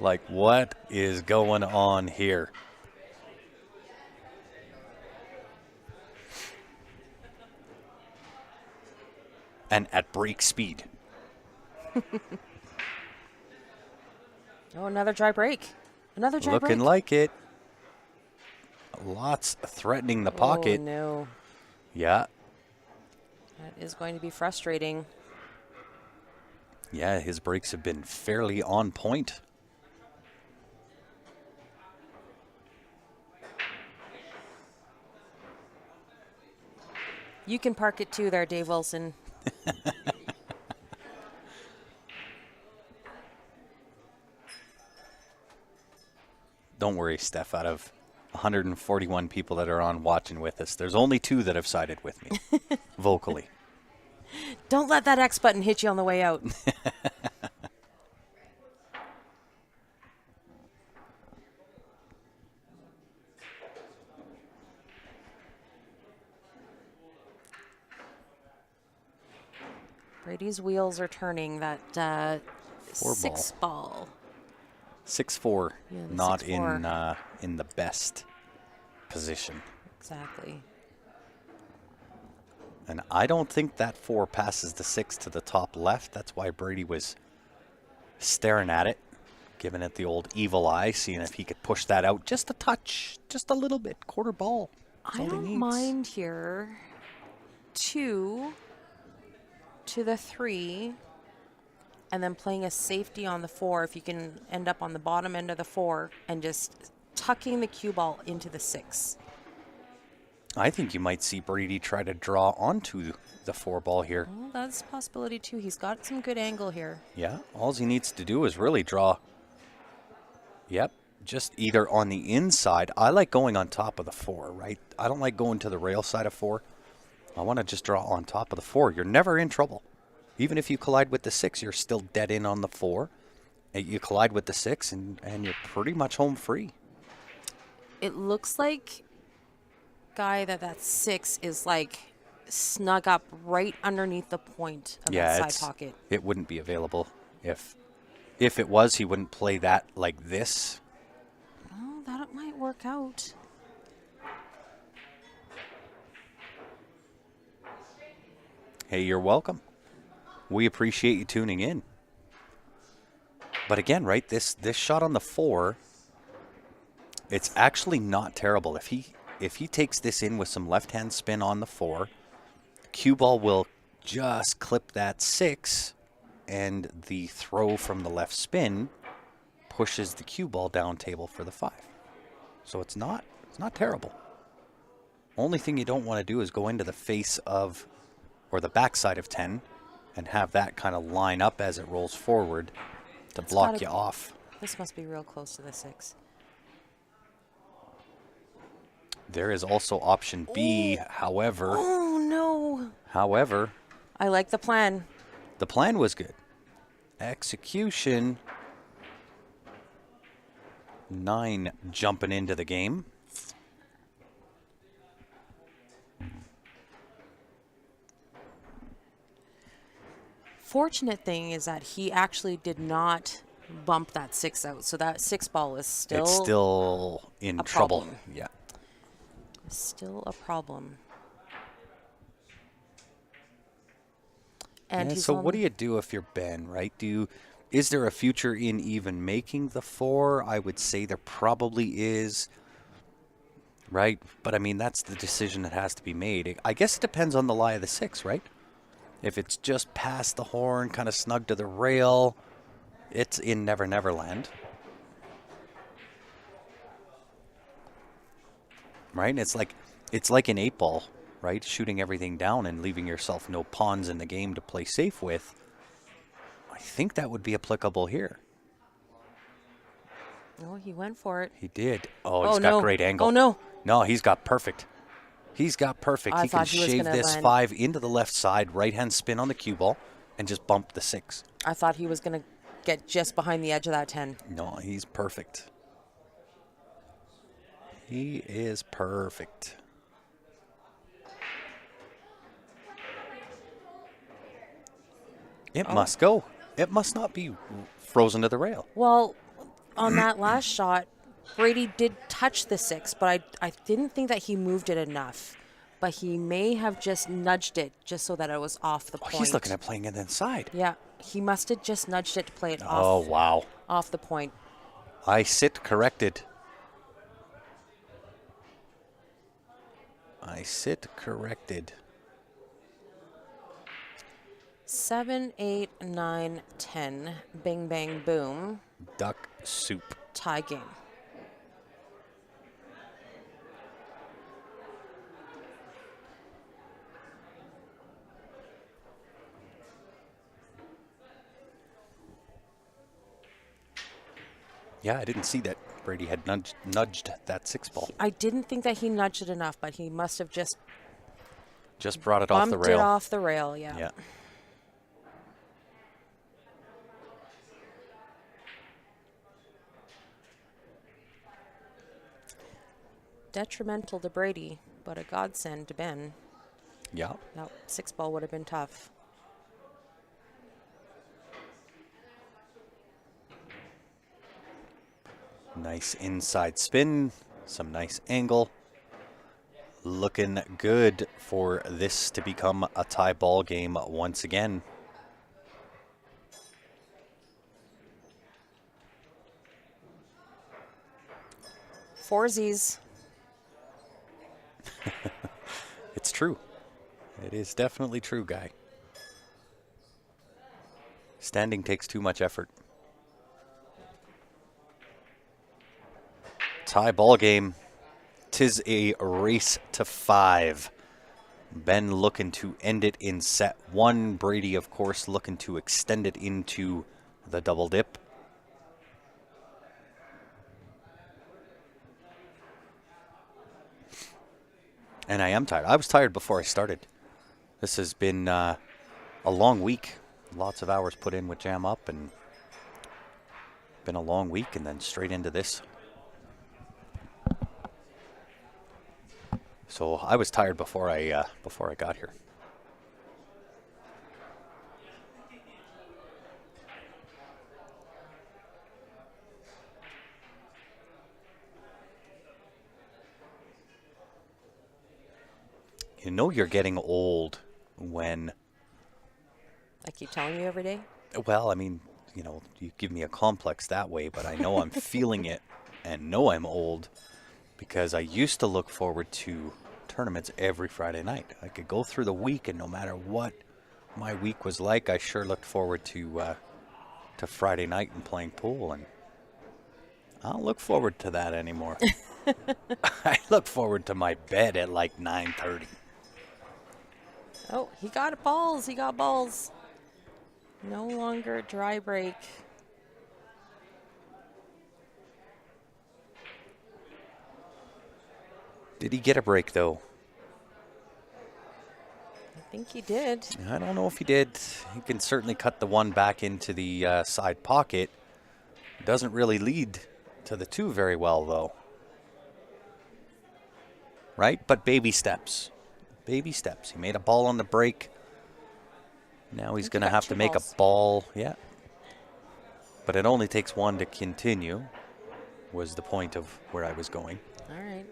Like, what is going on here? And at break speed. Oh, another dry break. Another dry break. Looking like it. Lots threatening the pocket. Oh, no. Yeah. That is going to be frustrating. Yeah, his breaks have been fairly on point. You can park it too there, Dave Wilson. Don't worry, Steph. Out of 141 people that are on watching with us, there's only 2 that have sided with me vocally. Don't let that X button hit you on the way out. Brady's wheels are turning. That 6 ball. 6-4, Yeah, not 6-4. in the best position. Exactly. And I don't think that 4 passes the 6 to the top left. That's why Brady was staring at it, giving it the old evil eye, seeing if he could push that out just a touch, just a little bit, quarter ball. That's I all he don't needs. mind here. 2 to the 3, and then playing a safety on the 4 if you can end up on the bottom end of the 4 and just tucking the cue ball into the 6. I think you might see Brady try to draw onto the 4 ball here. Well, that's a possibility too. He's got some good angle here. Yeah, all he needs to do is really draw. Yep, just either on the inside. I like going on top of the 4, right? I don't like going to the rail side of 4. I want to just draw on top of the 4. You're never in trouble. Even if you collide with the 6, you're still dead in on the 4. You collide with the 6, and you're pretty much home free. It looks like, Guy, that 6 is like snug up right underneath the point of that side pocket. It wouldn't be available. If it was, he wouldn't play that like this. Oh, that might work out. Hey, you're welcome. We appreciate you tuning in. But again, right, this shot on the 4, it's actually not terrible. If he takes this in with some left-hand spin on the 4, cue ball will just clip that 6, and the throw from the left spin pushes the cue ball down table for the 5. So it's not terrible. Only thing you don't want to do is go into the face of, or the backside of 10, and have that kind of line up as it rolls forward to block you off. This must be real close to the 6. There is also option B, however. Oh, no. However. I like the plan. The plan was good. Execution. 9 jumping into the game. fortunate thing is that he actually did not bump that 6 out. So that 6 ball is still It's still in a trouble. problem. Yeah. Still a problem. And Yeah, he's so on what do you do if you're Ben, right? Is there a future in even making the 4? I would say there probably is, right? But I mean, that's the decision that has to be made. I guess it depends on the lie of the 6, right? If it's just past the horn, kind of snug to the rail, it's in Never Never Land. Right? It's like an 8-ball, right? Shooting everything down and leaving yourself no pawns in the game to play safe with. I think that would be applicable here. Oh, he went for it. He did. Oh, Oh, he's got no. great angle. Oh, no. No, he's got perfect. He's got perfect. I He can thought he was shave gonna this land. 5 into the left side, right-hand spin on the cue ball, and just bump the 6. I thought he was going to get just behind the edge of that 10. No, he's perfect. He is perfect. It must go. It must not be frozen to the rail. Well, on that last shot, Brady did touch the 6, but I didn't think that he moved it enough. But he may have just nudged it just so that it was off the point. He's looking at playing it inside. Yeah, he must have just nudged it to play it Oh, off. wow. Off the point. I sit corrected. I sit corrected. 7, 8, 9, 10. Bing, bang, boom. Duck soup. Tie game. Yeah, I didn't see that Brady had nudged that 6-ball. I didn't think that he nudged it enough, but he must have just Brought it off the bumped rail. it off the rail, yeah. Yeah. Detrimental to Brady, but a godsend to Ben. Yeah. That 6 ball would have been tough. Nice inside spin. Some nice angle. Looking good for this to become a tie ball game once again. Foursies. It's true. It is definitely true, Guy. Standing takes too much effort. Tie ball game. 'Tis a race to 5. Ben looking to end it in set 1. Brady, of course, looking to extend it into the double dip. And I am tired. I was tired before I started. This has been a long week. Lots of hours put in with Jam Up, and been a long week, and then straight into this. So I was tired before I got here. You know you're getting old when... I keep telling you every day. Well, I mean, you know, you give me a complex that way, but I know I'm feeling it and know I'm old because I used to look forward to tournaments every Friday night. I could go through the week, and no matter what my week was like, I sure looked forward to Friday night and playing pool, and I don't look forward to that anymore. I look forward to my bed at like 9:30. Oh, he got balls. He got balls. No longer dry break. Did he get a break, though? I think he did. I don't know if he did. He can certainly cut the 1 back into the side pocket. Doesn't really lead to the 2 very well, though. Right? But baby steps. Baby steps. He made a ball on the break. Now he's think you going to got have two to make a balls. ball. Yeah. But it only takes one to continue, was the point of where I was going. All right.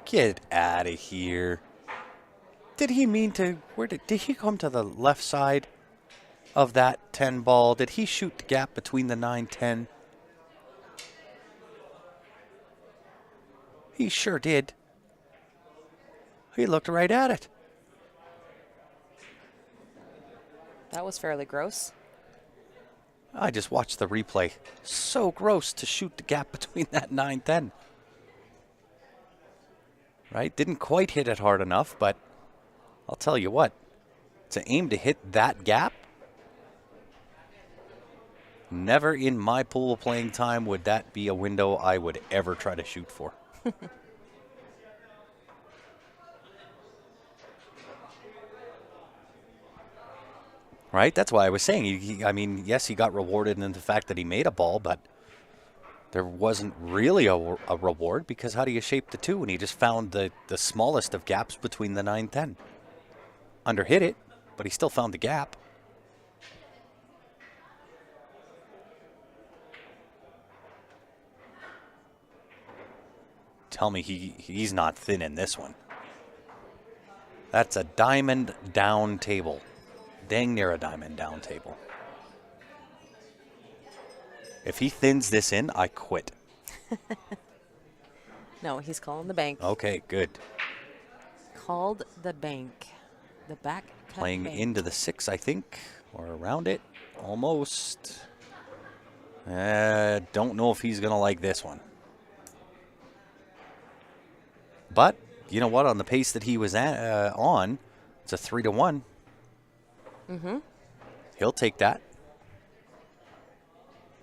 Get out of here. Did he mean to, did he come to the left side of that 10 ball? Did he shoot the gap between the 9-10? He sure did. He looked right at it. That was fairly gross. I just watched the replay. So gross to shoot the gap between that 9-10. Right? Didn't quite hit it hard enough, but I'll tell you what. To aim to hit that gap, never in my pool playing time would that be a window I would ever try to shoot for. Right? That's why I was saying, I mean, yes, he got rewarded in the fact that he made a ball, but there wasn't really a reward because how do you shape the two when he just found the smallest of gaps between the 9-10? Underhit it, but he still found the gap. Tell me he's not thin in this one. That's a diamond down table. Dang near a diamond down table. If he thins this in, I quit. No, he's calling the bank. Okay, good. Called the bank. The back cut Playing bank. into the 6, I think, or around it. Almost. Don't know if he's going to like this one. But, you know what? On the pace that he was on, it's a 3-1. Mm-hmm. He'll take that.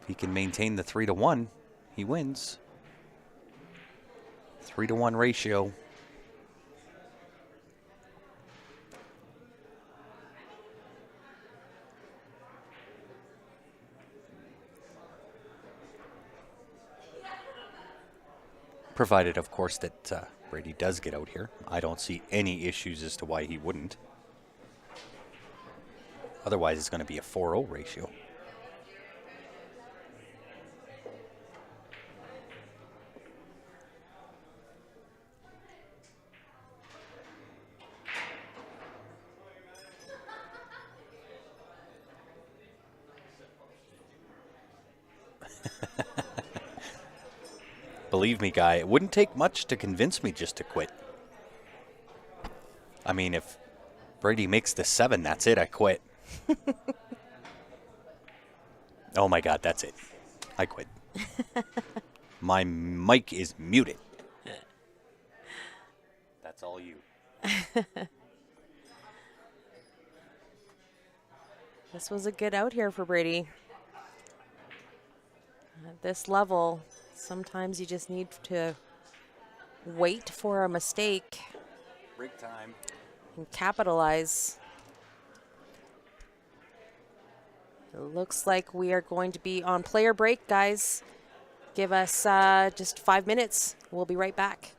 If he can maintain the 3-1, he wins. 3-1 ratio. Provided, of course, that Brady does get out here. I don't see any issues as to why he wouldn't. Otherwise, it's going to be a 4-0 ratio. Believe me, guy, it wouldn't take much to convince me just to quit. I mean, if Brady makes the 7, that's it, I quit. Oh my God, that's it. I quit. My mic is muted. That's all you. This was a good out here for Brady. At this level, sometimes you just need to wait for a mistake Break time. and capitalize. It looks like we are going to be on player break, guys. Give us just 5 minutes. We'll be right back.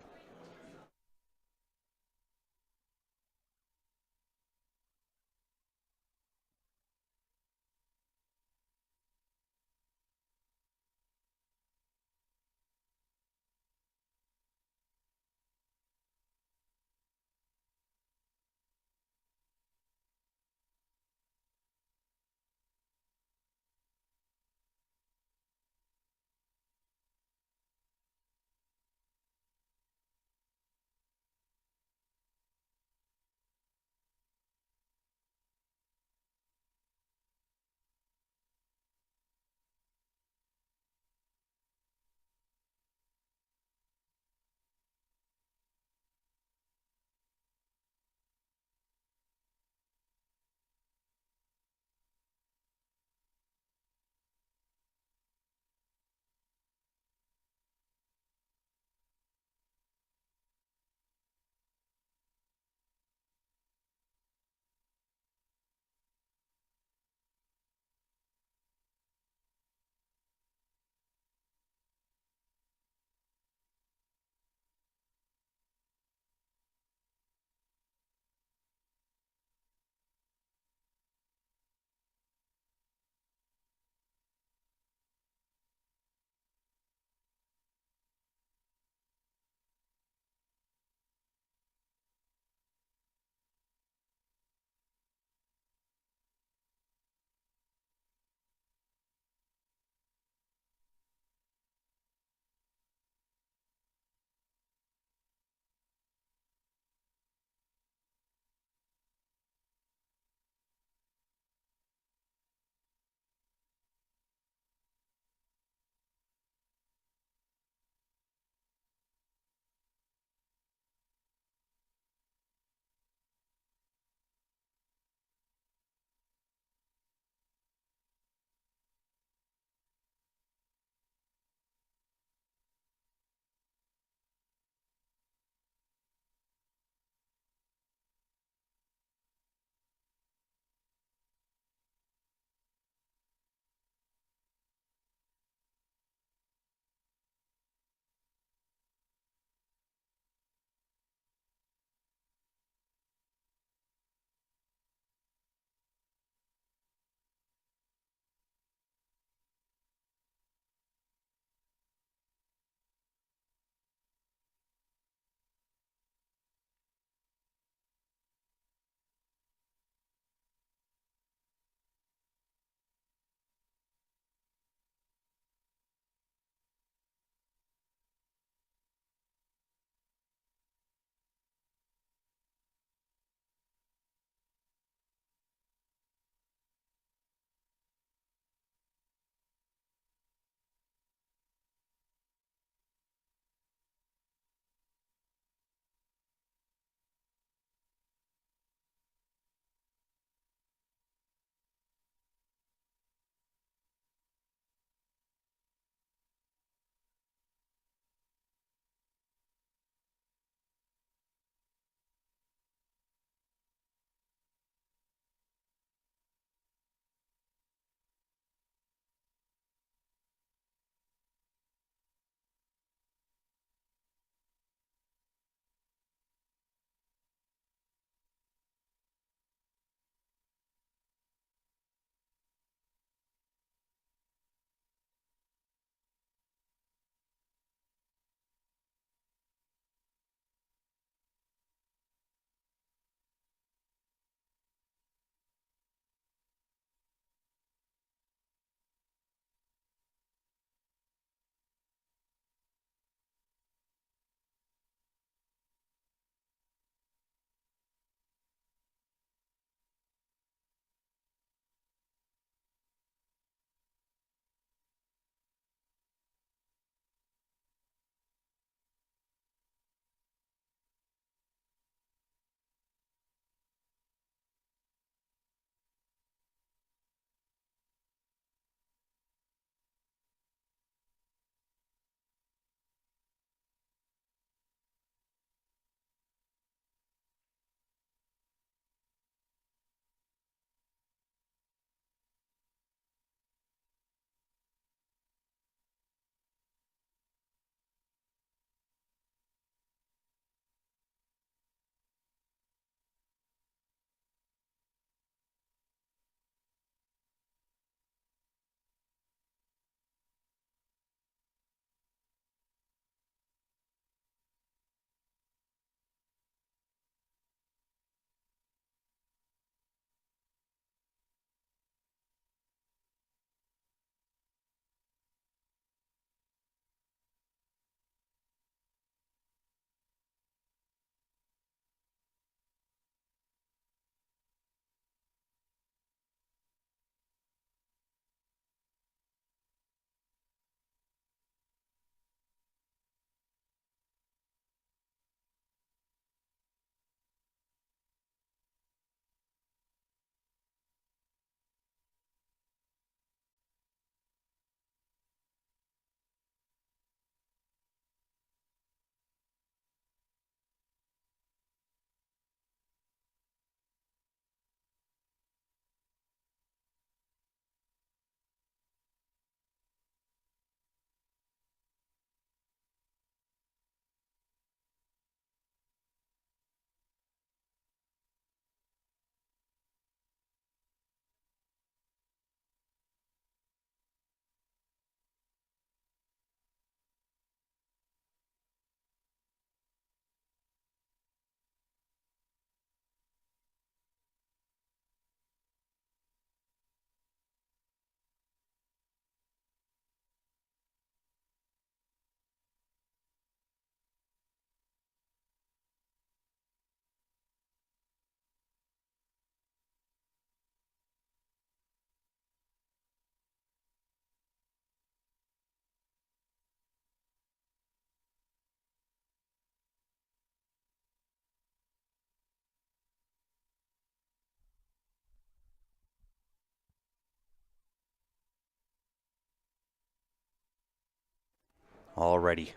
Already.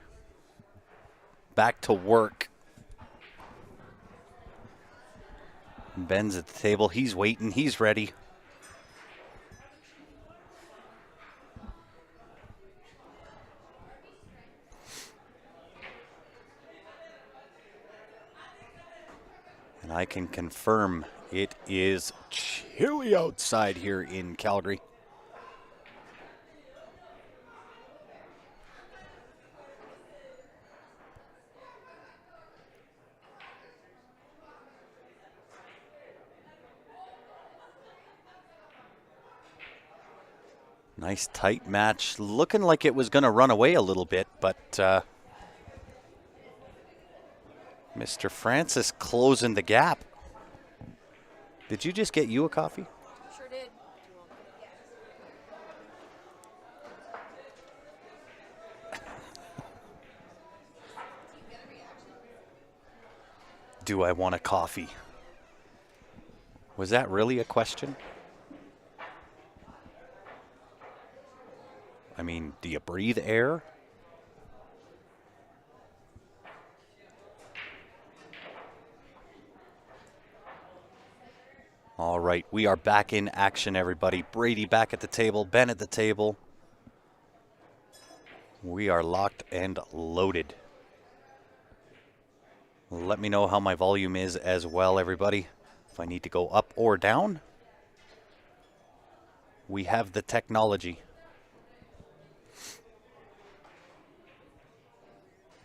Back to work. Ben's at the table. He's waiting. He's ready. And I can confirm it is chilly outside here in Calgary. Nice tight match. Looking like it was going to run away a little bit, but Mr. Francis closing the gap. Did you just get you a coffee? Sure did. Do I want a coffee? Was that really a question? I mean, do you breathe air? All right, we are back in action, everybody. Brady back at the table, Ben at the table. We are locked and loaded. Let me know how my volume is as well, everybody. If I need to go up or down. We have the technology.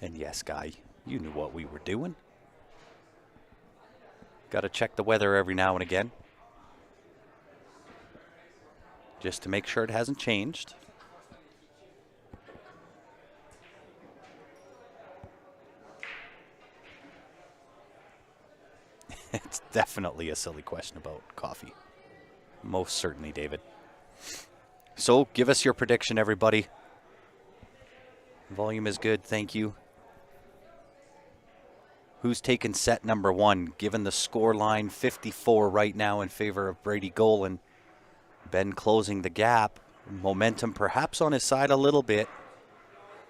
And yes, Guy, you knew what we were doing. Got to check the weather every now and again. Just to make sure it hasn't changed. It's definitely a silly question about coffee. Most certainly, David. So, give us your prediction, everybody. Volume is good, thank you. Who's taking set number one? Given the score line, 54 right now in favor of Brady Golan. Ben closing the gap. Momentum perhaps on his side a little bit.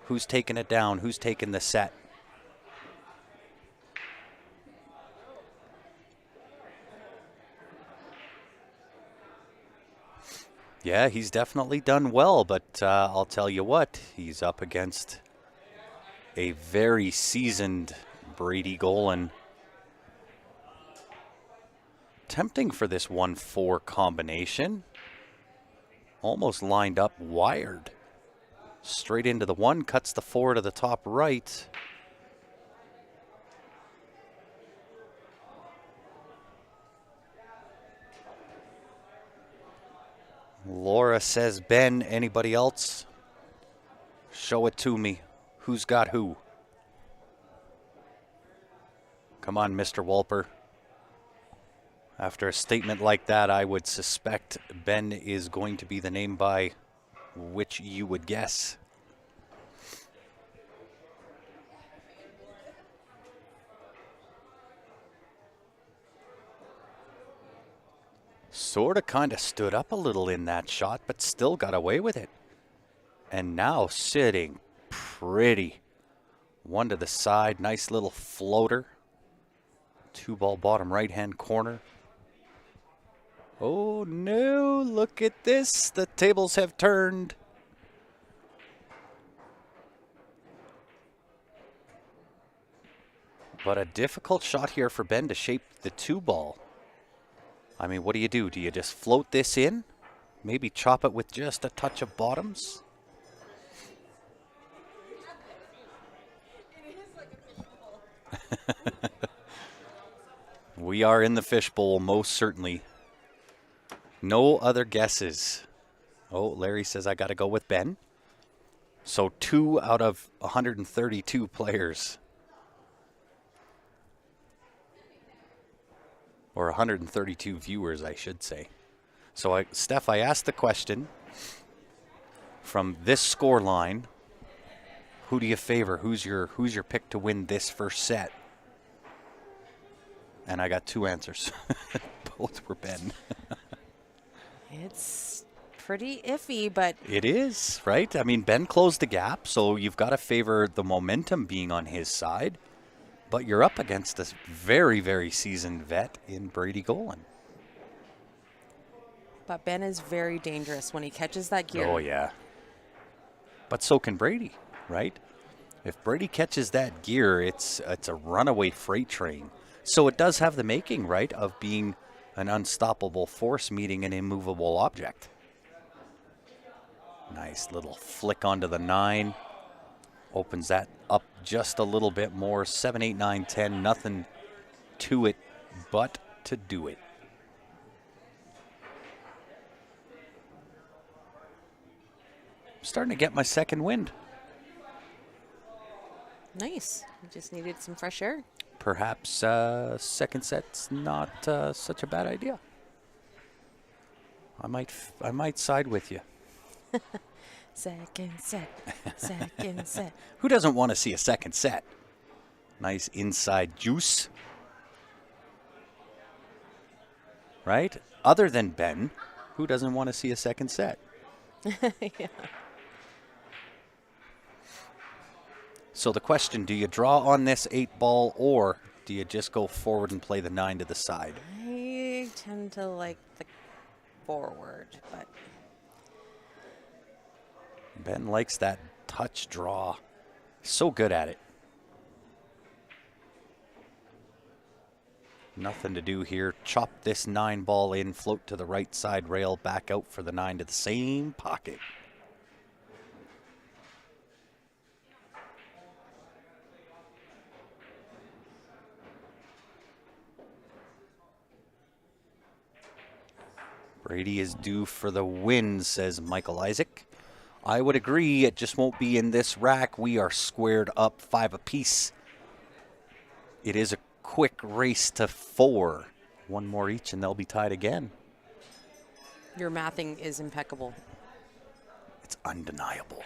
Who's taking it down? Who's taking the set? Yeah, he's definitely done well, but I'll tell you what, he's up against a very seasoned Brady Golan. Tempting for this 1-4 combination. Almost lined up wired. Straight into the one, cuts the 4 to the top right. Laura says, Ben, anybody else? Show it to me. Who's got who? Come on, Mr. Walper. After a statement like that, I would suspect Ben is going to be the name by which you would guess. Sort of kind of stood up a little in that shot, but still got away with it. And now sitting pretty. One to the side, nice little floater. 2-ball bottom right-hand corner. Oh no, look at this. The tables have turned. But a difficult shot here for Ben to shape the 2-ball. I mean, what do? Do you just float this in? Maybe chop it with just a touch of bottoms? We are in the fishbowl, most certainly. No other guesses. Oh, Larry says I got to go with Ben. So 2 out of 132 players. Or 132 viewers, I should say. So, Steph, I asked the question, from this score line, who do you favor? Who's your pick to win this first set? And I got 2 answers. Both were Ben. It's pretty iffy, but It is, right? I mean, Ben closed the gap, so you've got to favor the momentum being on his side. But you're up against a very, very seasoned vet in Brady Golan. Ben is very dangerous when he catches that gear. Oh, yeah. But so can Brady, right? If Brady catches that gear, it's a runaway freight train. So it does have the making, right, of being an unstoppable force meeting an immovable object. Nice little flick onto the 9. Opens that up just a little bit more. 7, 8, 9, 10. Nothing to it but to do it. I'm starting to get my second wind. Nice. You just needed some fresh air. Perhaps second set's not such a bad idea. I might side with you. Second set. Second set. Who doesn't want to see a second set? Nice inside juice. Right? Other than Ben, who doesn't want to see a second set? Yeah. So the question, do you draw on this 8 ball or do you just go forward and play the 9 to the side? I tend to like the forward, but Ben likes that touch draw. So good at it. Nothing to do here. Chop this 9 ball in, float to the right side rail, back out for the 9 to the same pocket. Brady is due for the win, says Michael Isaac. I would agree. It just won't be in this rack. We are squared up 5 apiece. It is a quick race to 4. 1 more each and they'll be tied again. your mathing is impeccable. It's undeniable.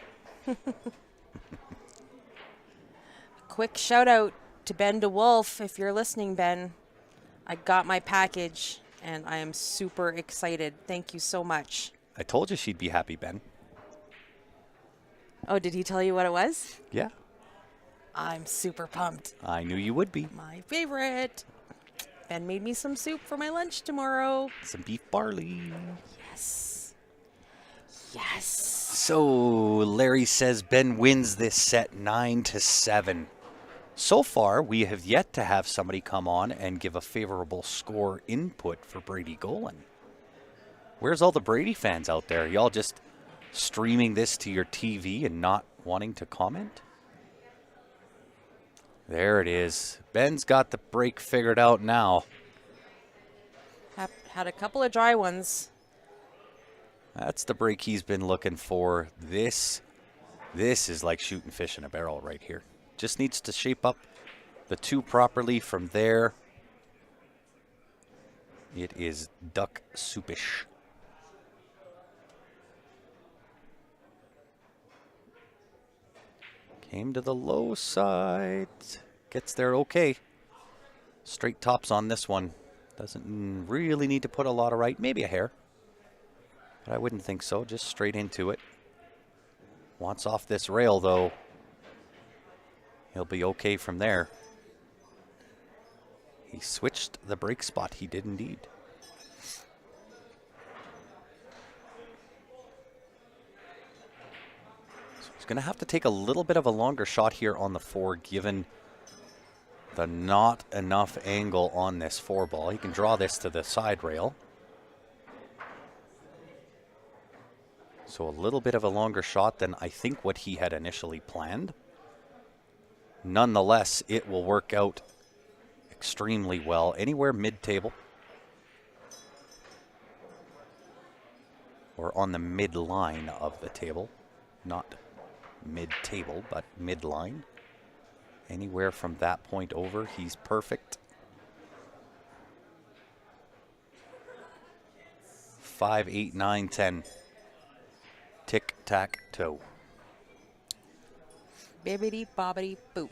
Quick shout out to Ben DeWolf. If you're listening, Ben, I got my package and I am super excited. Thank you so much. I told you she'd be happy, Ben. Oh, did he tell you what it was? Yeah, I'm super pumped. I knew you would be. My favorite. Ben made me some soup for my lunch tomorrow. Some beef barley. Yes. Yes. So Larry says Ben wins this set 9-7. So far, we have yet to have somebody come on and give a favorable score input for Brady Golan. Where's all the Brady fans out there? Y'all just streaming this to your TV and not wanting to comment? There it is. Ben's got the break figured out now. Had a couple of dry ones. That's the break he's been looking for. This is like shooting fish in a barrel right here. Just needs to shape up the 2 properly from there. It is duck soupish. Came to the low side. Gets there okay. Straight tops on this one. Doesn't really need to put a lot of right. Maybe a hair. But I wouldn't think so. Just straight into it. Wants off this rail, though. He'll be okay from there. He switched the break spot. He did indeed. So he's going to have to take a little bit of a longer shot here on the 4, given the not enough angle on this 4 ball. He can draw this to the side rail. So a little bit of a longer shot than I think what he had initially planned. Nonetheless, it will work out extremely well. Anywhere mid-table. Or on the mid-line of the table. Not mid-table, but mid-line. Anywhere from that point over, he's perfect. 5, 8, 9, 10. Tic-tac-toe. Bibbidi bobbidi boop.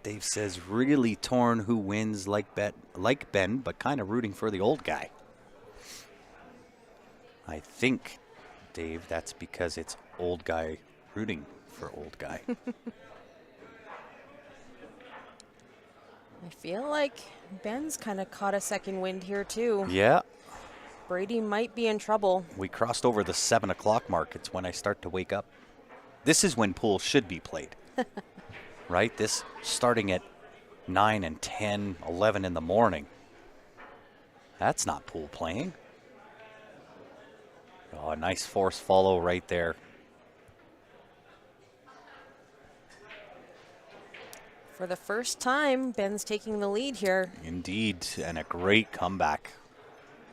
Dave says, really torn who wins like Ben, but kind of rooting for the old guy. I think, Dave, that's because it's old guy rooting for old guy. I feel like Ben's kind of caught a second wind here, too. Yeah. Brady might be in trouble. We crossed over the 7 o'clock mark. It's when I start to wake up. This is when pool should be played. Right? This starting at 9 and 10, 11 in the morning. That's not pool playing. Oh, a nice force follow right there. For the first time, Ben's taking the lead here. Indeed, and a great comeback.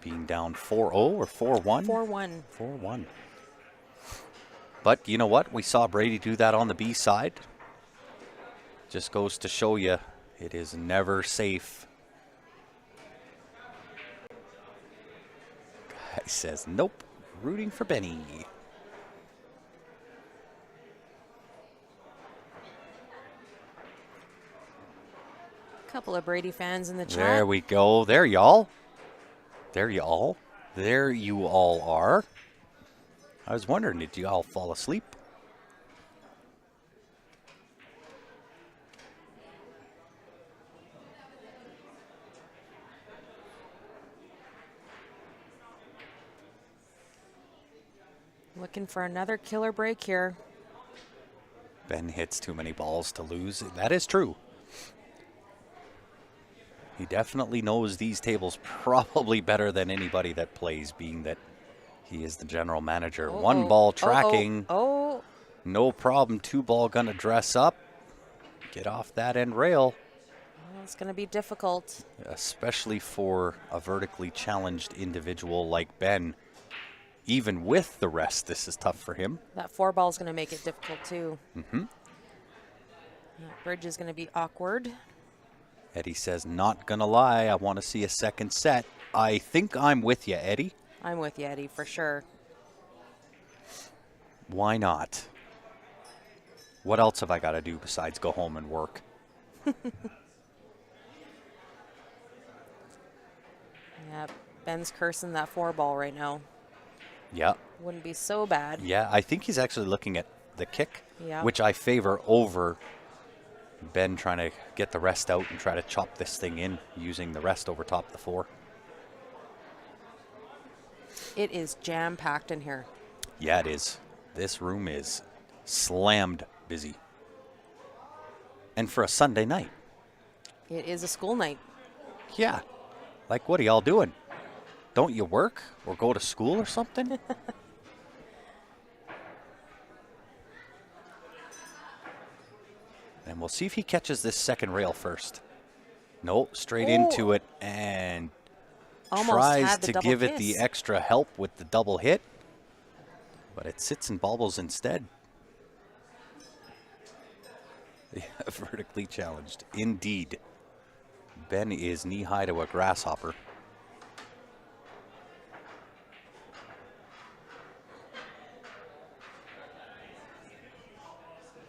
Being down 4-0 or 4-1? 4-1. 4-1. But you know what? We saw Brady do that on the B side. Just goes to show you it is never safe. Guy says, nope, rooting for Benny. Couple of Brady fans in the chat. There we go. There y'all. There y'all. There you all are. I was wondering, did you all fall asleep? Looking for another killer break here. Ben hits too many balls to lose. That is true. He definitely knows these tables probably better than anybody that plays, being that he is the general manager. One ball tracking. No problem. Two ball gonna dress up. Get off that end rail. Well, it's gonna be difficult. Especially for a vertically challenged individual like Ben. Even with the rest, this is tough for him. That 4 ball is gonna make it difficult too. Mm-hmm. That bridge is gonna be awkward. Eddie says, not gonna lie, I want to see a second set. I think I'm with you, Eddie. I'm with you, Eddie, for sure. Why not? What else have I got to do besides go home and work? Yeah, Ben's cursing that 4 ball right now. Yeah. Wouldn't be so bad. Yeah, I think he's actually looking at the kick, Yeah. which I favor over Ben trying to get the rest out and try to chop this thing in using the rest over top of the 4. It is jam-packed in here. Yeah, it is. This room is slammed busy. And for a Sunday night. It is a school night. Yeah. Like, what are y'all doing? Don't you work or go to school or something? And we'll see if he catches this second rail first. Nope, straight into it and Almost tries had the to double give it kiss. the extra help with the double hit. But it sits and bobbles instead. Yeah, vertically challenged. Indeed. Ben is knee-high to a grasshopper.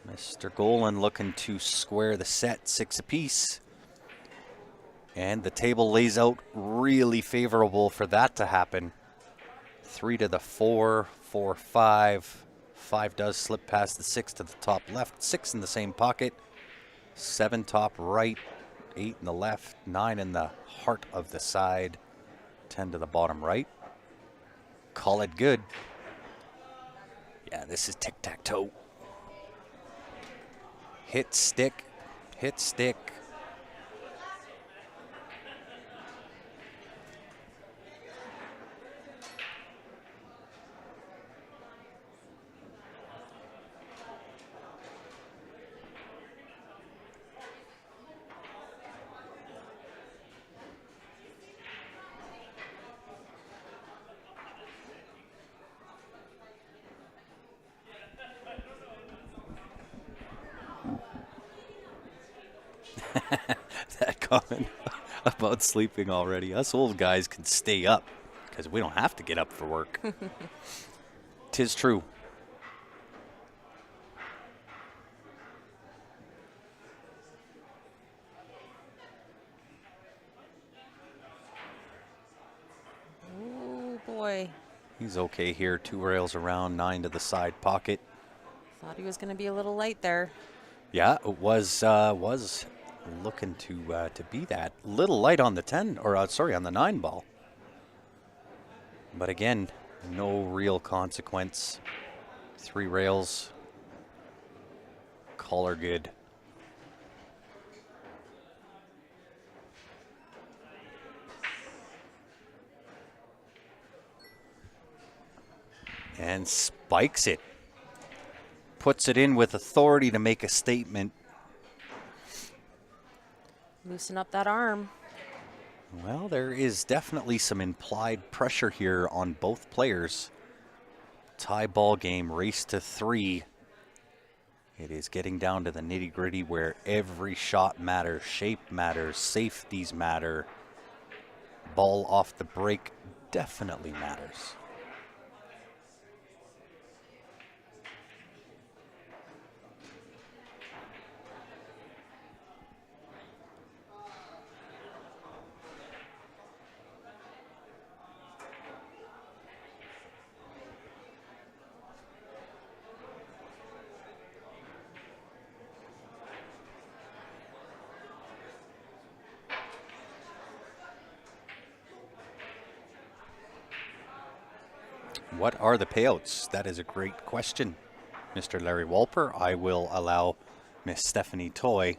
Mr. Golan looking to square the set, 6 apiece. And the table lays out really favorable for that to happen. 3 to the 4, 4, 5. 5 does slip past the 6 to the top left. 6 in the same pocket. 7 top right. 8 in the left. 9 in the heart of the side. 10 to the bottom right. Call it good. Yeah, this is tic-tac-toe. Hit stick. Hit stick. That comment about sleeping already. Us old guys can stay up because we don't have to get up for work. 'Tis true. boy. He's okay here. 2 rails around, 9 to the side pocket. Thought he was going to be a little light there. Yeah, it was looking to be that. Little light on the 10, or sorry, on the 9 ball. But again, no real consequence. 3 rails. Color good. And spikes it. Puts it in with authority to make a statement. Loosen up that arm. Well, there is definitely some implied pressure here on both players. Tie ball game, race to 3. It is getting down to the nitty-gritty where every shot matters, shape matters, safeties matter. Ball off the break definitely matters. What are the payouts? That is a great question, Mr. Larry Walper. I will allow Miss Stephanie Toy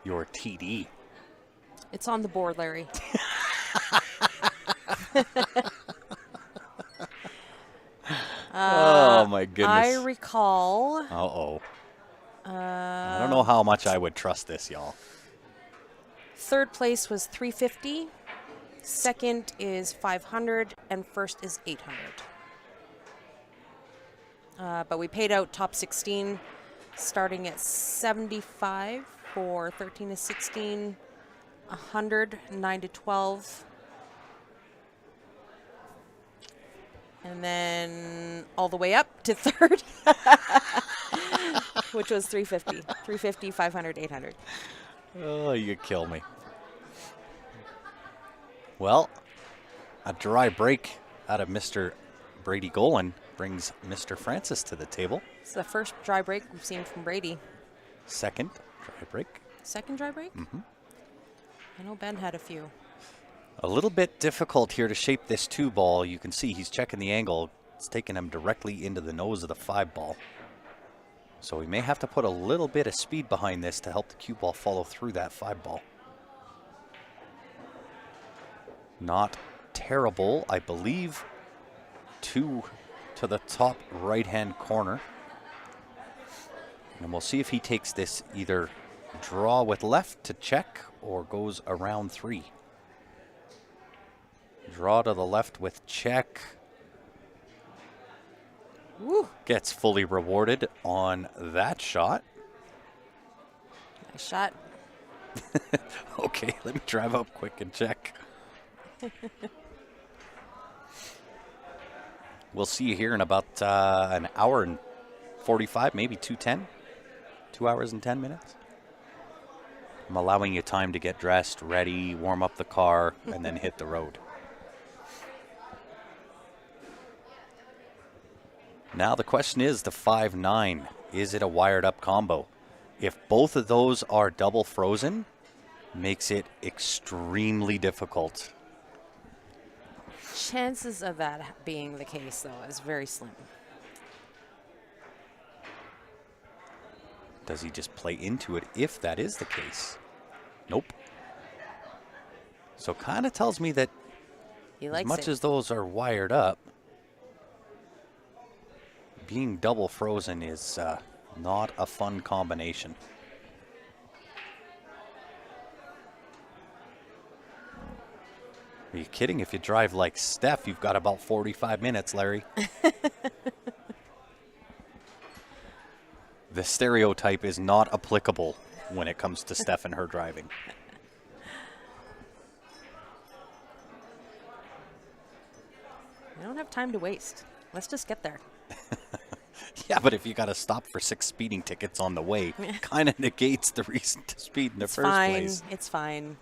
your TD. It's on the board, Larry. Oh, my goodness. I recall. Uh-oh. I don't know how much I would trust this, y'all. Third place was 350. Second is 500. And first is 800. But we paid out top 16, starting at 75 for 13 to 16, 100, 9 to 12. And then all the way up to third, which was 350. 350, 500, 800. Oh, you kill me. Well, a dry break out of Mr. Brady Golan brings Mr. Francis to the table. It's the first dry break we've seen from Brady. Second dry break. Second dry break? Mm-hmm. I know Ben had a few. A little bit difficult here to shape this 2 ball. You can see he's checking the angle. It's taking him directly into the nose of the 5 ball. So we may have to put a little bit of speed behind this to help the cue ball follow through that 5 ball. Not terrible, I believe. 2 to the top right-hand corner. And we'll see if he takes this either draw with left to check or goes around 3. Draw to the left with check. Woo. Gets fully rewarded on that shot. Nice shot. Okay, let me drive up quick and check. We'll see you here in about an hour and 45, maybe 2:10. 2 hours and 10 minutes. I'm allowing you time to get dressed, ready, warm up the car, and then hit the road. Now the question is the 5-9. Is it a wired up combo? If both of those are double frozen, makes it extremely difficult. Chances of that being the case, though, is very slim. Does he just play into it if that is the case? Nope. So kind of tells me that He as likes much it. as those are wired up, being double frozen is not a fun combination. Are you kidding? If you drive like Steph, you've got about 45 minutes, Larry. The stereotype is not applicable when it comes to Steph and her driving. We don't have time to waste. Let's just get there. Yeah, but if you got to stop for 6 speeding tickets on the way, kind of negates the reason to speed in the first place. It's fine.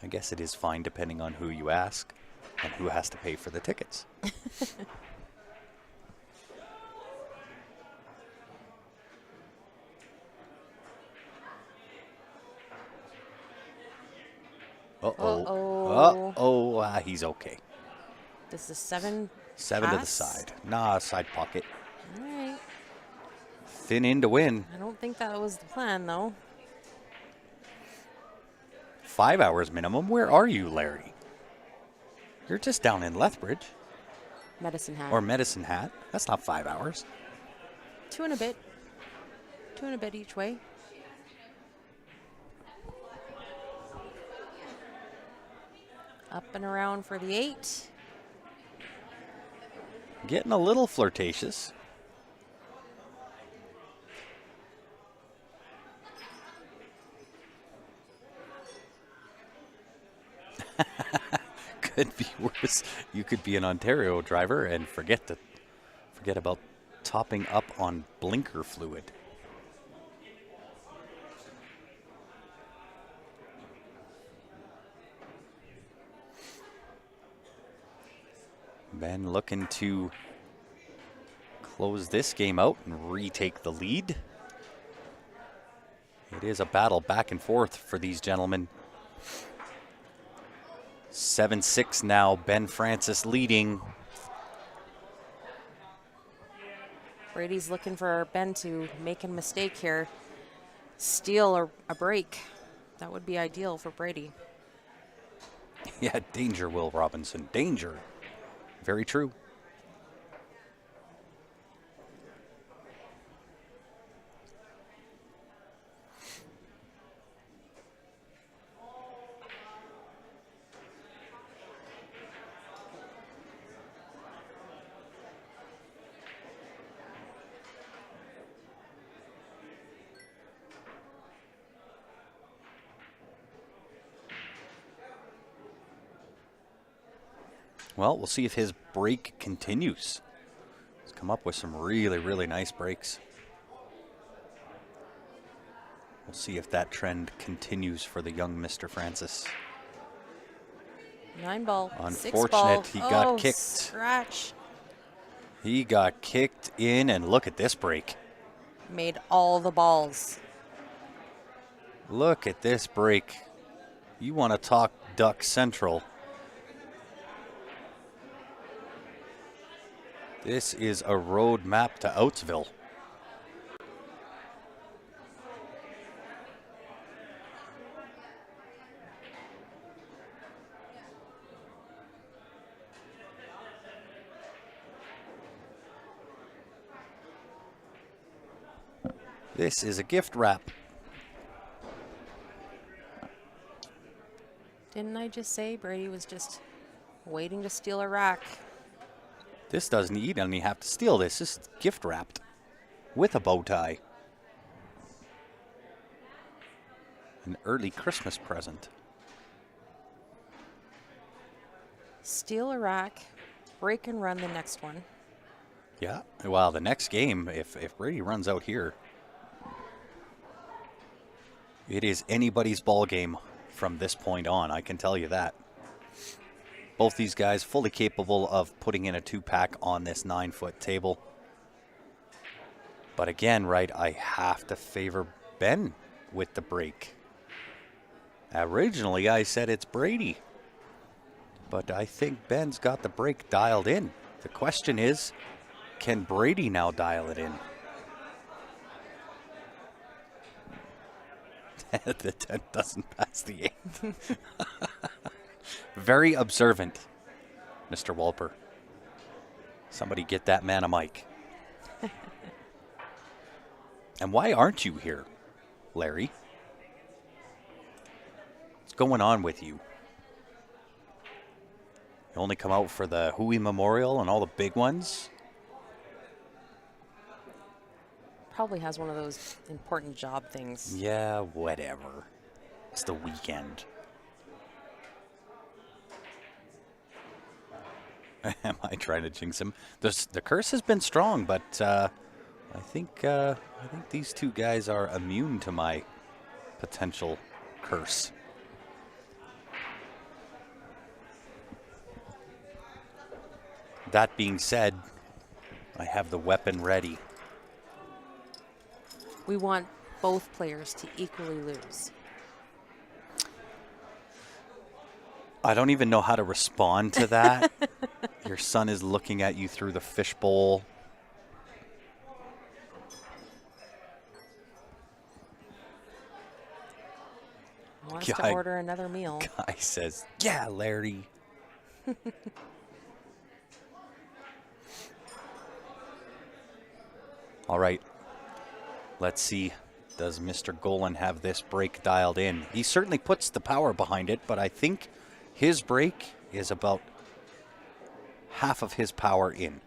I guess it is fine depending on who you ask and who has to pay for the tickets. He's okay. This is 7. 7 to the pass. side. Nah, side pocket. All right. Thin in to win. I don't think that was the plan, though. 5 hours minimum. Where are you, Larry? You're just down in Lethbridge. Medicine Hat. Or Medicine Hat. That's not 5 hours. 2 and a bit. 2 and a bit each way. Up and around for the 8. Getting a little flirtatious. Could be worse. You could be an Ontario driver and forget about topping up on blinker fluid. Ben looking to close this game out and retake the lead. It is a battle back and forth for these gentlemen. 7-6 now, Ben Francis leading. Brady's looking for Ben to make a mistake here. Steal a break. That would be ideal for Brady. Yeah, danger, Will Robinson, danger. Very true. Well, we'll see if his break continues. He's come up with some really, really nice breaks. We'll see if that trend continues for the young Mr. Francis. 9 ball. Unfortunate, 6 ball. he got kicked. Scratch. He got kicked in, and look at this break. Made all the balls. Look at this break. You want to talk Duck Central. This is a road map to Outsville. This is a gift wrap. Didn't I just say Brady was just waiting to steal a rack? This doesn't even have to steal this. This is gift wrapped with a bow tie. An early Christmas present. Steal a rack, break and run the next one. Yeah, well, the next game, if Brady runs out here, it is anybody's ball game from this point on, I can tell you that. Both these guys fully capable of putting in a 2-pack on this 9-foot table. But again, right, I have to favor Ben with the break. Originally, I said it's Brady. But I think Ben's got the break dialed in. The question is, can Brady now dial it in? The 10 doesn't pass the 8. Very observant, Mr. Walper. Somebody get that man a mic. And why aren't you here, Larry? What's going on with you? You only come out for the Hui Memorial and all the big ones? Probably has one of those important job things. Yeah, whatever. It's the weekend. Am I trying to jinx him? The curse has been strong, but I think these two guys are immune to my potential curse. that being said, I have the weapon ready. We want both players to equally lose. I don't even know how to respond to that. Your son is looking at you through the fishbowl. Wants to order another meal. Guy says, yeah, Larry. All right. Let's see. Does Mr. Golan have this break dialed in? He certainly puts the power behind it, but I think his break is about half of his power in.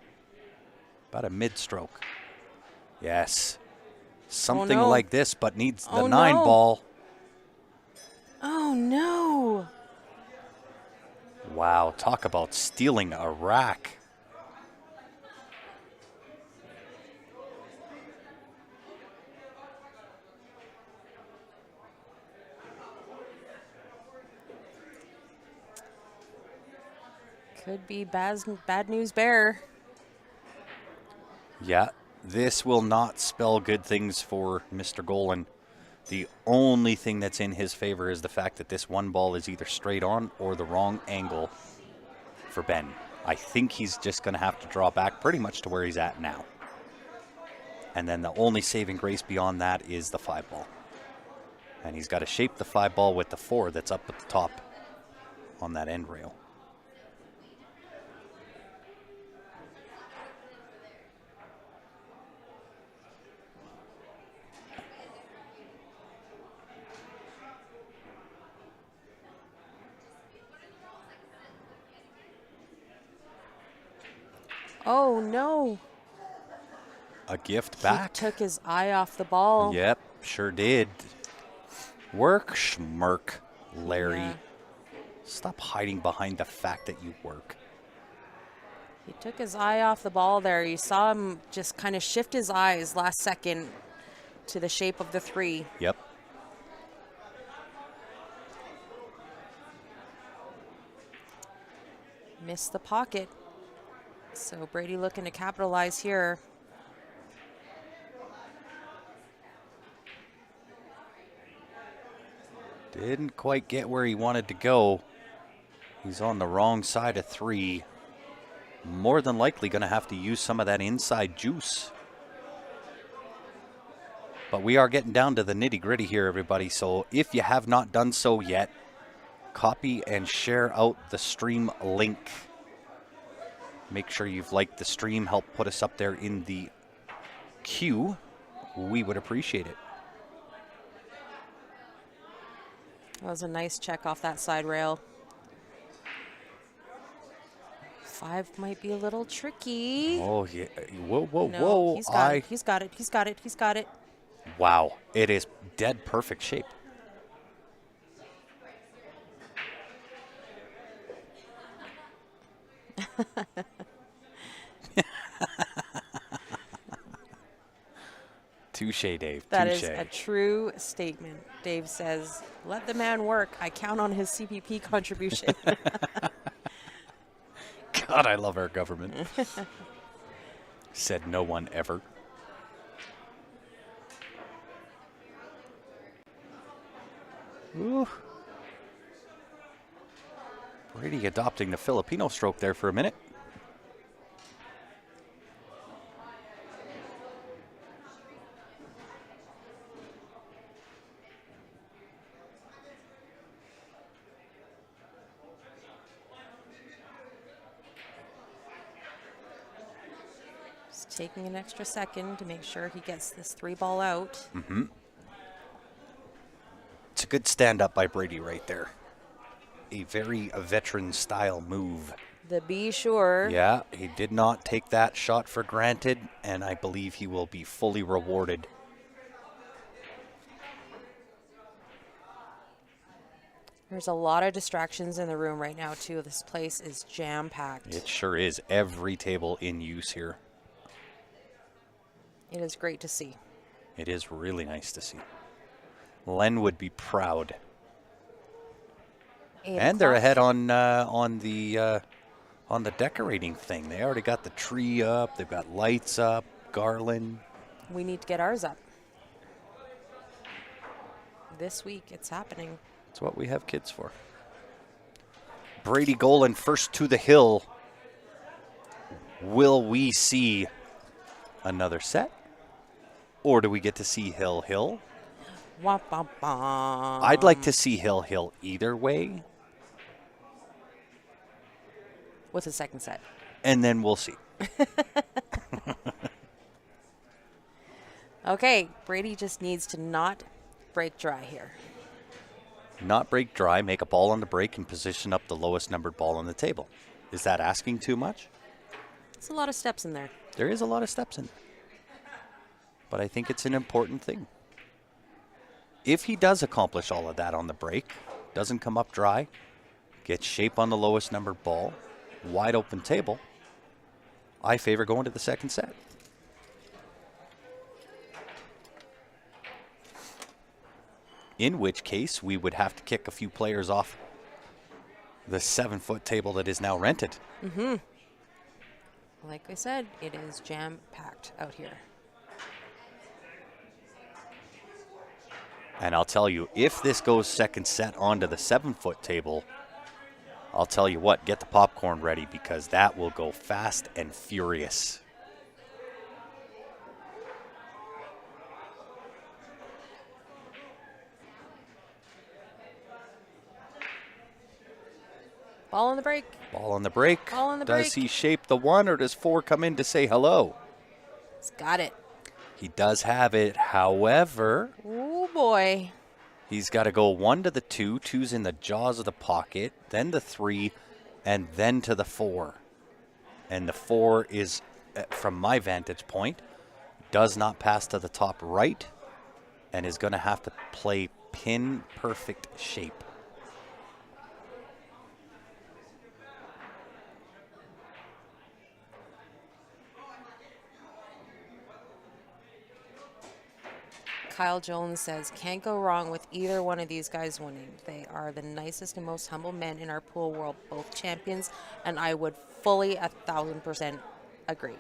About a mid-stroke. Yes. Something like this, but needs the 9 ball. Oh, no. Wow, talk about stealing a rack. Could be bad news bear. Yeah, this will not spell good things for Mr. Golan. The only thing that's in his favor is the fact that this 1 ball is either straight on or the wrong angle for Ben. I think he's just going to have to draw back pretty much to where he's at now. And then the only saving grace beyond that is the 5 ball. And he's got to shape the 5 ball with the 4 that's up at the top on that end rail. Oh, no. A gift back. He took his eye off the ball. Yep, sure did. Work, schmirk, Larry. Yeah. Stop hiding behind the fact that you work. He took his eye off the ball there. You saw him just kind of shift his eyes last second to the shape of the 3. Yep. Missed the pocket. So Brady looking to capitalize here. Didn't quite get where he wanted to go. He's on the wrong side of 3. More than likely going to have to use some of that inside juice. But we are getting down to the nitty-gritty here, everybody. So if you have not done so yet, copy and share out the stream link. Make sure you've liked the stream. Help put us up there in the queue. We would appreciate it. That was a nice check off that side rail. 5 might be a little tricky. Oh, yeah. Whoa, whoa, No, whoa. he's got it. He's got it. He's got it. He's got it. Wow. It is dead perfect shape. Touche, Dave. That Touche. is a true statement. Dave says, let the man work. I count on his CPP contribution. God, I love our government. Said no one ever. Ooh. Brady adopting the Filipino stroke there for a minute. Just taking an extra second to make sure he gets this 3 ball out. Mm-hmm. It's a good stand-up by Brady right there. A very veteran-style move. The Be Sure. Yeah, he did not take that shot for granted, and I believe he will be fully rewarded. There's a lot of distractions in the room right now, too. This place is jam-packed. It sure is. Every table in use here. It is great to see. It is really nice to see. Len would be proud. And they're ahead on the on the decorating thing. They already got the tree up. They've got lights up, garland. We need to get ours up. This week, it's happening. That's what we have kids for. Brady Golan first to the hill. Will we see another set? Or do we get to see Hill Hill? Wah, bah, bah. I'd like to see Hill Hill either way. With a second set. And then we'll see. Okay, Brady just needs to not break dry here. Not break dry, make a ball on the break, and position up the lowest numbered ball on the table. Is that asking too much? There's a lot of steps in there. There is a lot of steps in there. But I think it's an important thing. If he does accomplish all of that on the break, doesn't come up dry, gets shape on the lowest numbered ball, wide open table, I favor going to the second set. In which case, we would have to kick a few players off the 7-foot table that is now rented. Mm-hmm. Like I said, it is jam-packed out here. And I'll tell you, if this goes second set onto the 7-foot table, I'll tell you what, get the popcorn ready because that will go fast and furious. Ball on the break. Ball on the break. Ball on the Does break. he shape the 1 or does 4 come in to say hello? He's got it. He does have it. However, Oh, boy. he's got to go 1 to the 2. 2's in the jaws of the pocket, then the 3, and then to the 4. And the 4 is, from my vantage point, does not pass to the top right and is going to have to play pin perfect shape. Kyle Jones says, can't go wrong with either one of these guys winning. They are the nicest and most humble men in our pool world, both champions, and I would fully 1,000% agree.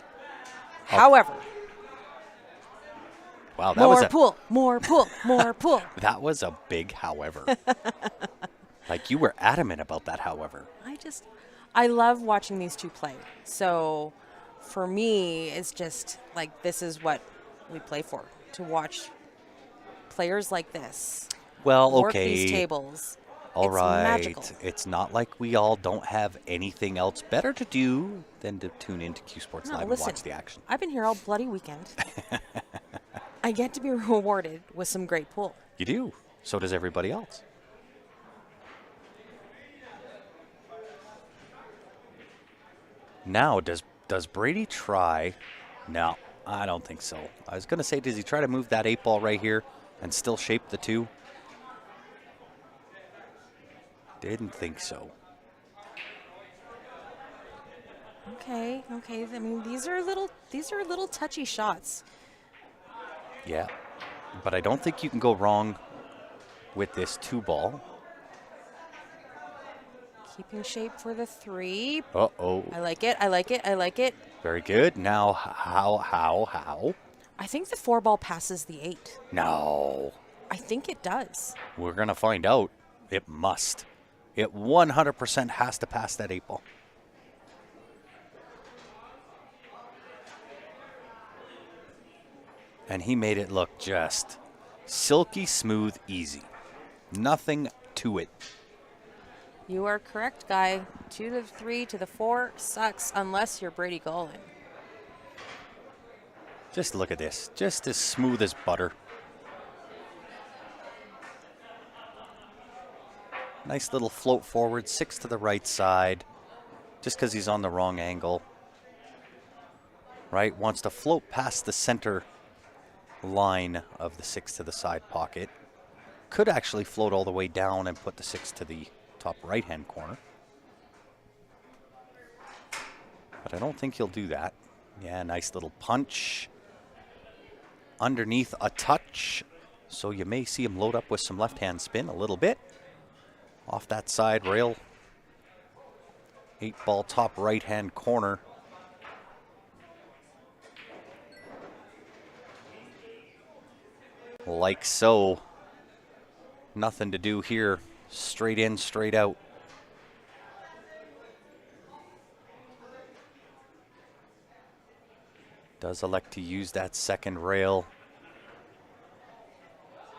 However, Wow, that more pool, more pool, more pool. That was a big however. Like you were adamant about that however. I love watching these two play. So for me, it's just like this is what we play for, to watch players like this Well, work okay. these tables. All It's right. magical. It's not like we all don't have anything else better to do than to tune into Q Sports No, Live listen, and watch the action. I've been here all bloody weekend. I get to be rewarded with some great pool. You do. So does everybody else. Now, does Brady try? No, I don't think so. I was going to say, does he try to move that 8 ball right here and still shape the 2? Didn't think so. Okay. I mean, these are little touchy shots. Yeah, but I don't think you can go wrong with this 2 ball. Keeping shape for the 3. Uh-oh. I like it. Very good. Now, how? I think the 4 ball passes the 8. No. I think it does. We're going to find out. It must. It 100% has to pass that 8 ball. And he made it look just silky smooth, easy. Nothing to it. You are correct, guy. 2 to the 3 to the 4 sucks unless you're Brady Golan. Just look at this. Just as smooth as butter. Nice little float forward, 6 to the right side. Just because he's on the wrong angle. Right? Wants to float past the center line of the 6 to the side pocket. Could actually float all the way down and put the 6 to the top right-hand corner. But I don't think he'll do that. Yeah, nice little punch. Underneath a touch. So you may see him load up with some left-hand spin a little bit. Off that side rail. 8-ball top right-hand corner. Like so. Nothing to do here. Straight in, straight out. Does elect to use that second rail.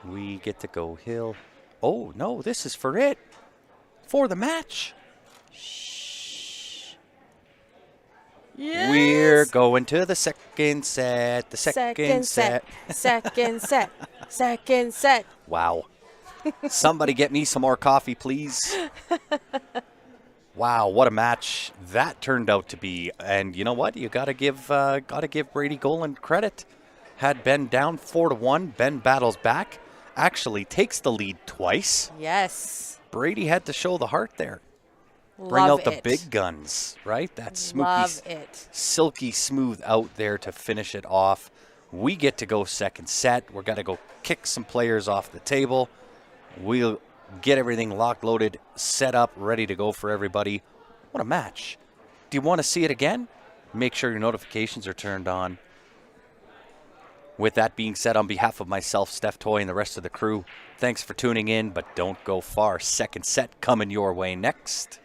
We get to go hill. Oh, no, this is for it. For the match. Shh. Yes. We're going to the second set. The second set. Second set. Second set. Wow. Somebody get me some more coffee, please. Wow, what a match that turned out to be. And you know what? You gotta give Brady Goland credit. Had Ben down 4-1. Ben battles back. Actually takes the lead twice. Yes. Brady had to show the heart there. Love Bring out it. the big guns, right? That Love it. silky smooth out there to finish it off. We get to go second set. We're gonna go kick some players off the table. We'll get everything locked, loaded, set up, ready to go for everybody. What a match. Do you want to see it again? Make sure your notifications are turned on. With that being said, on behalf of myself, Steph Toy, and the rest of the crew, thanks for tuning in, but don't go far. Second set coming your way next.